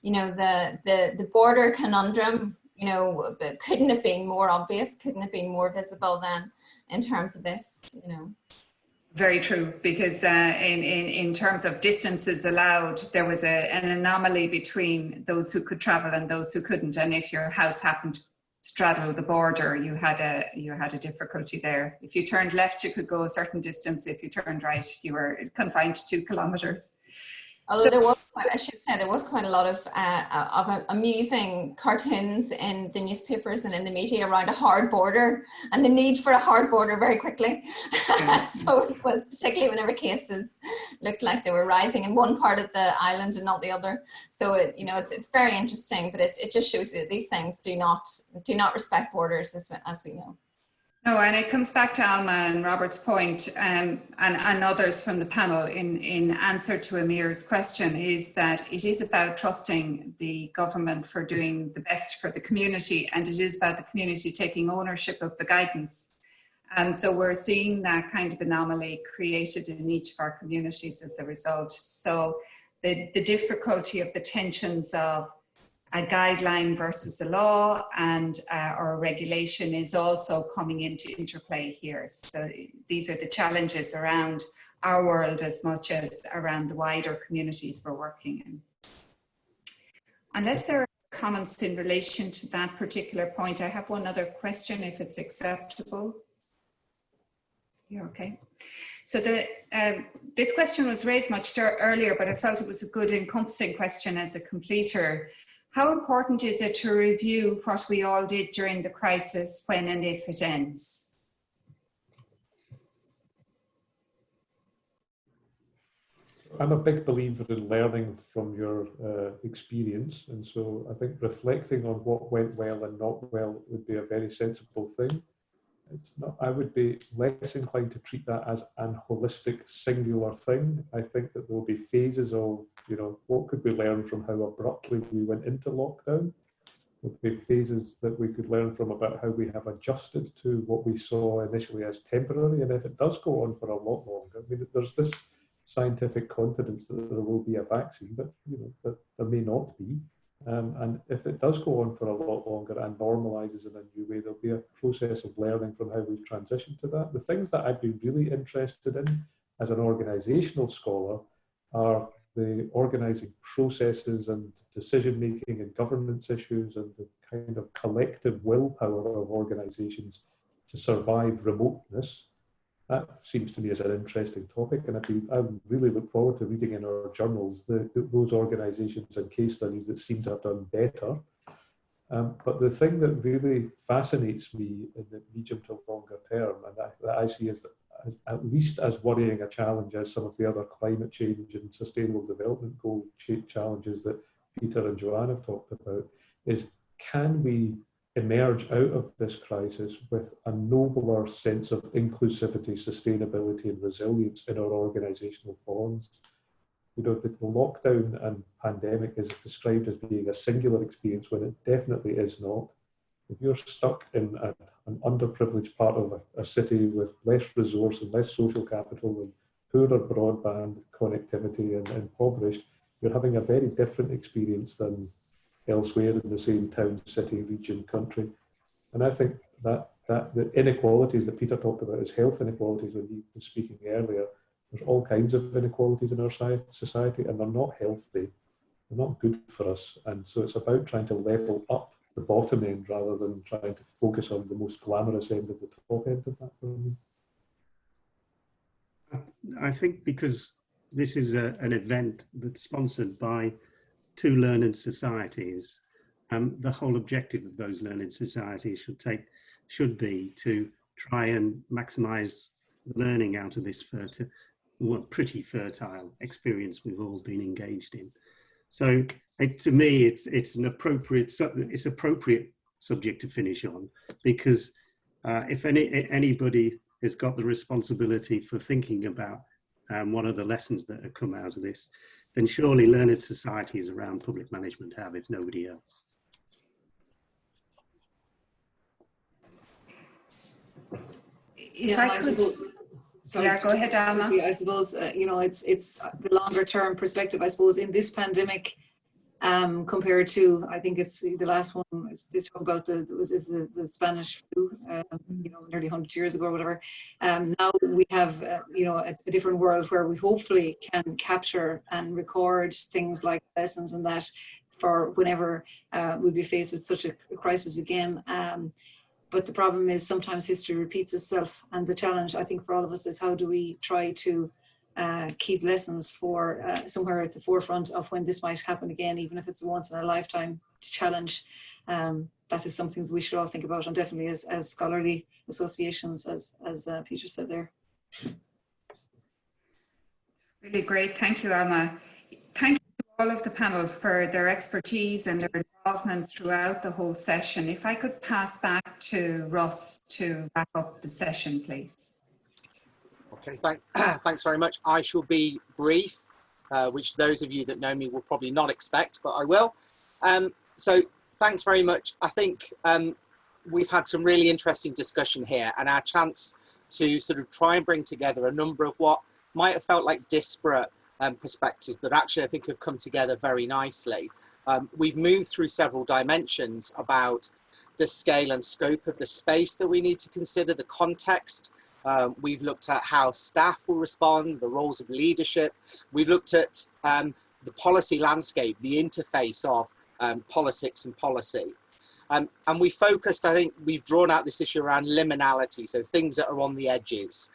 you know, the border conundrum, you know, couldn't have been more obvious, couldn't have been more visible than in terms of this, you know. Very true, because in terms of distances allowed, there was an anomaly between those who could travel and those who couldn't. And if your house happened to straddle the border, you had a difficulty there. If you turned left, you could go a certain distance. If you turned right, you were confined to 2 kilometres. Although there was quite a lot of amusing cartoons in the newspapers and in the media around a hard border and the need for a hard border very quickly. So it was, particularly whenever cases looked like they were rising in one part of the island and not the other. So it, you know, it's very interesting, but it just shows you that these things do not respect borders, as we know. No, and it comes back to Alma and Robert's point, and others from the panel in answer to Amir's question, is that it is about trusting the government for doing the best for the community, and it is about the community taking ownership of the guidance. So we're seeing that kind of anomaly created in each of our communities as a result. So the difficulty of the tensions of a guideline versus a law and or a regulation is also coming into interplay here. So these are the challenges around our world as much as around the wider communities we're working in. Unless there are comments in relation to that particular point, I have one other question, if it's acceptable. You're okay. So this question was raised much earlier, but I felt it was a good encompassing question as a completer. How important is it to review what we all did during the crisis when and if it ends? I'm a big believer in learning from your experience, and so I think reflecting on what went well and not well would be a very sensible thing. It's not, I would be less inclined to treat that as an holistic, singular thing. I think that there will be phases of, you know, what could we learn from how abruptly we went into lockdown? There will be phases that we could learn from about how we have adjusted to what we saw initially as temporary, and if it does go on for a lot longer, I mean, there's this scientific confidence that there will be a vaccine, but you know that there may not be. And if it does go on for a lot longer and normalizes in a new way, there'll be a process of learning from how we've transitioned to that. The things that I'd be really interested in as an organizational scholar are the organizing processes and decision-making and governance issues and the kind of collective willpower of organizations to survive remoteness. That seems to me as an interesting topic, and I really look forward to reading in our journals those organisations and case studies that seem to have done better. But the thing that really fascinates me in the medium to longer term, and that I see as at least as worrying a challenge as some of the other climate change and sustainable development goal challenges that Peter and Joanne have talked about, is can we emerge out of this crisis with a nobler sense of inclusivity, sustainability and resilience in our organisational forms. You know, the lockdown and pandemic is described as being a singular experience when it definitely is not. If you're stuck in an underprivileged part of a city with less resource and less social capital and poorer broadband connectivity and impoverished, you're having a very different experience than elsewhere in the same town, city, region, country. And I think that the inequalities that Peter talked about as health inequalities when he was speaking earlier, there's all kinds of inequalities in our society and they're not healthy, they're not good for us. And so it's about trying to level up the bottom end rather than trying to focus on the most glamorous end of the top end of that for me. I think because this is an event that's sponsored by two learning societies, the whole objective of those learning societies should be to try and maximise learning out of this pretty fertile experience we've all been engaged in. So to me, it's appropriate subject to finish on, because if anybody has got the responsibility for thinking about what are the lessons that have come out of this, then surely learned societies around public management have, if nobody else. Yeah, go ahead, Alma. I suppose, you know, it's the longer term perspective, I suppose, in this pandemic, compared to, I think it's the last one, they talk about the Spanish flu, you know, nearly 100 years ago or whatever. Now we have, you know, a different world where we hopefully can capture and record things like lessons and that for whenever we'll be faced with such a crisis again. But the problem is sometimes history repeats itself, and the challenge I think for all of us is how do we try to keep lessons for somewhere at the forefront of when this might happen again, even if it's a once in a lifetime challenge. That is something that we should all think about, and definitely as scholarly associations, as Peter said there. Really great, thank you, Alma. Thank you to all of the panel for their expertise and their involvement throughout the whole session. If I could pass back to Russ to wrap up the session, please. Okay, thanks very much. I shall be brief, which those of you that know me will probably not expect, but I will. So thanks very much. I think we've had some really interesting discussion here, and our chance to sort of try and bring together a number of what might have felt like disparate perspectives, but actually I think have come together very nicely. We've moved through several dimensions about the scale and scope of the space that we need to consider, the context. We've looked at how staff will respond, the roles of leadership. We've looked at the policy landscape, the interface of politics and policy. And we focused, I think, we've drawn out this issue around liminality, so things that are on the edges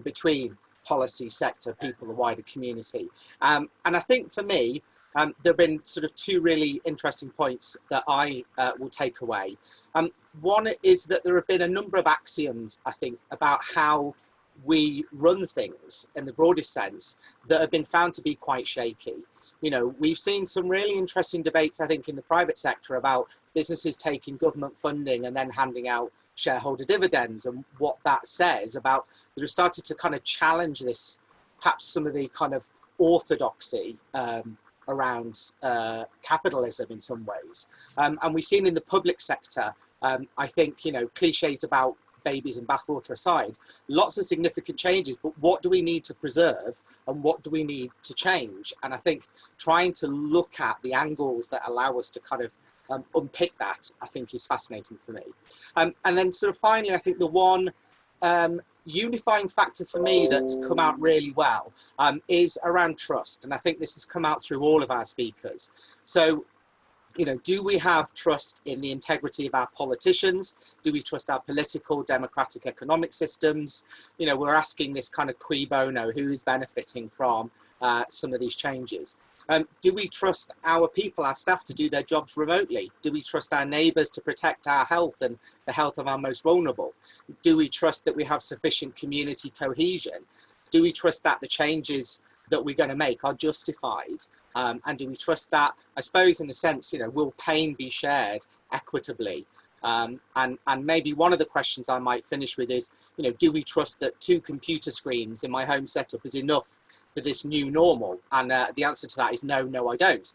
between policy, sector, people, the wider community. And I think for me, there have been sort of two really interesting points that I will take away. One is that there have been a number of axioms, I think, about how we run things in the broadest sense that have been found to be quite shaky. You know, we've seen some really interesting debates, I think, in the private sector about businesses taking government funding and then handing out shareholder dividends, and what that says about, that have started to kind of challenge this, perhaps some of the kind of orthodoxy around capitalism in some ways. And we've seen in the public sector, I think, you know, cliches about babies and bathwater aside, lots of significant changes, but what do we need to preserve and what do we need to change? And I think trying to look at the angles that allow us to kind of unpick that, I think, is fascinating for me. And then sort of finally, I think the one unifying factor for me that's come out really well is around trust. And I think this has come out through all of our speakers. So, you know, do we have trust in the integrity of our politicians? Do we trust our political, democratic, economic systems? You know, we're asking this kind of cui bono, who is benefiting from some of these changes? Do we trust our people, our staff, to do their jobs remotely? Do we trust our neighbours to protect our health and the health of our most vulnerable? Do we trust that we have sufficient community cohesion? Do we trust that the changes that we're going to make are justified? And do we trust that, I suppose, in a sense, you know, will pain be shared equitably? And maybe one of the questions I might finish with is, you know, do we trust that 2 computer screens in my home setup is enough for this new normal? And the answer to that is no, I don't.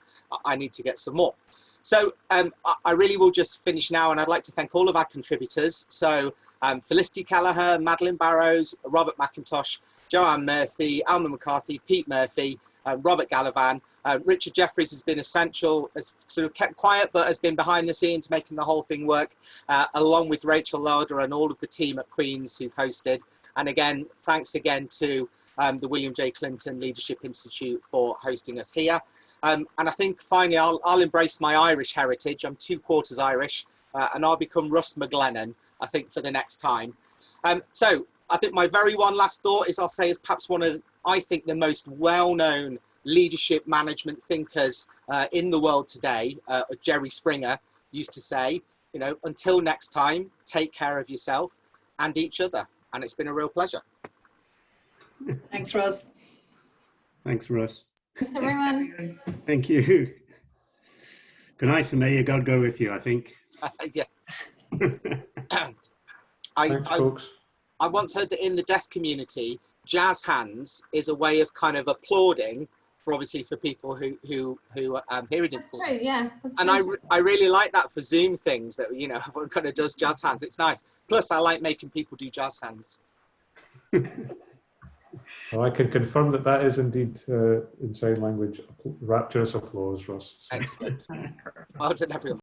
I need to get some more. So I really will just finish now, and I'd like to thank all of our contributors. So Felicity Kelliher, Madeline Barrows, Robert MacIntosh, Joanne Murphy, Alma McCarthy, Pete Murphy, Robert Galavan. Richard Jeffries has been essential, has sort of kept quiet, but has been behind the scenes making the whole thing work, along with Rachel Lauder and all of the team at Queen's who've hosted. And again, thanks again to the William J. Clinton Leadership Institute for hosting us here. And I think finally, I'll embrace my Irish heritage. I'm 2/4 Irish, and I'll become Russ Glennon, I think, for the next time. So I think my very one last thought is, I'll say, is perhaps one of, I think, the most well-known leadership management thinkers in the world today, Jerry Springer, used to say, you know, until next time, take care of yourself and each other. And it's been a real pleasure. Thanks, Russ. Thanks, Russ. Thanks, everyone. Thank you. Good night to me. God go with you, I think. Yeah. Thanks, folks. I once heard that in the deaf community, jazz hands is a way of kind of applauding, for obviously for people who hearing That's difficulties. true, yeah. That's And true. I really like that for Zoom things, that, you know, everyone kind of does jazz hands. It's nice. Plus, I like making people do jazz hands. Well, I can confirm that that is indeed in sign language rapturous applause, Russ. So. Excellent. Well done, everyone.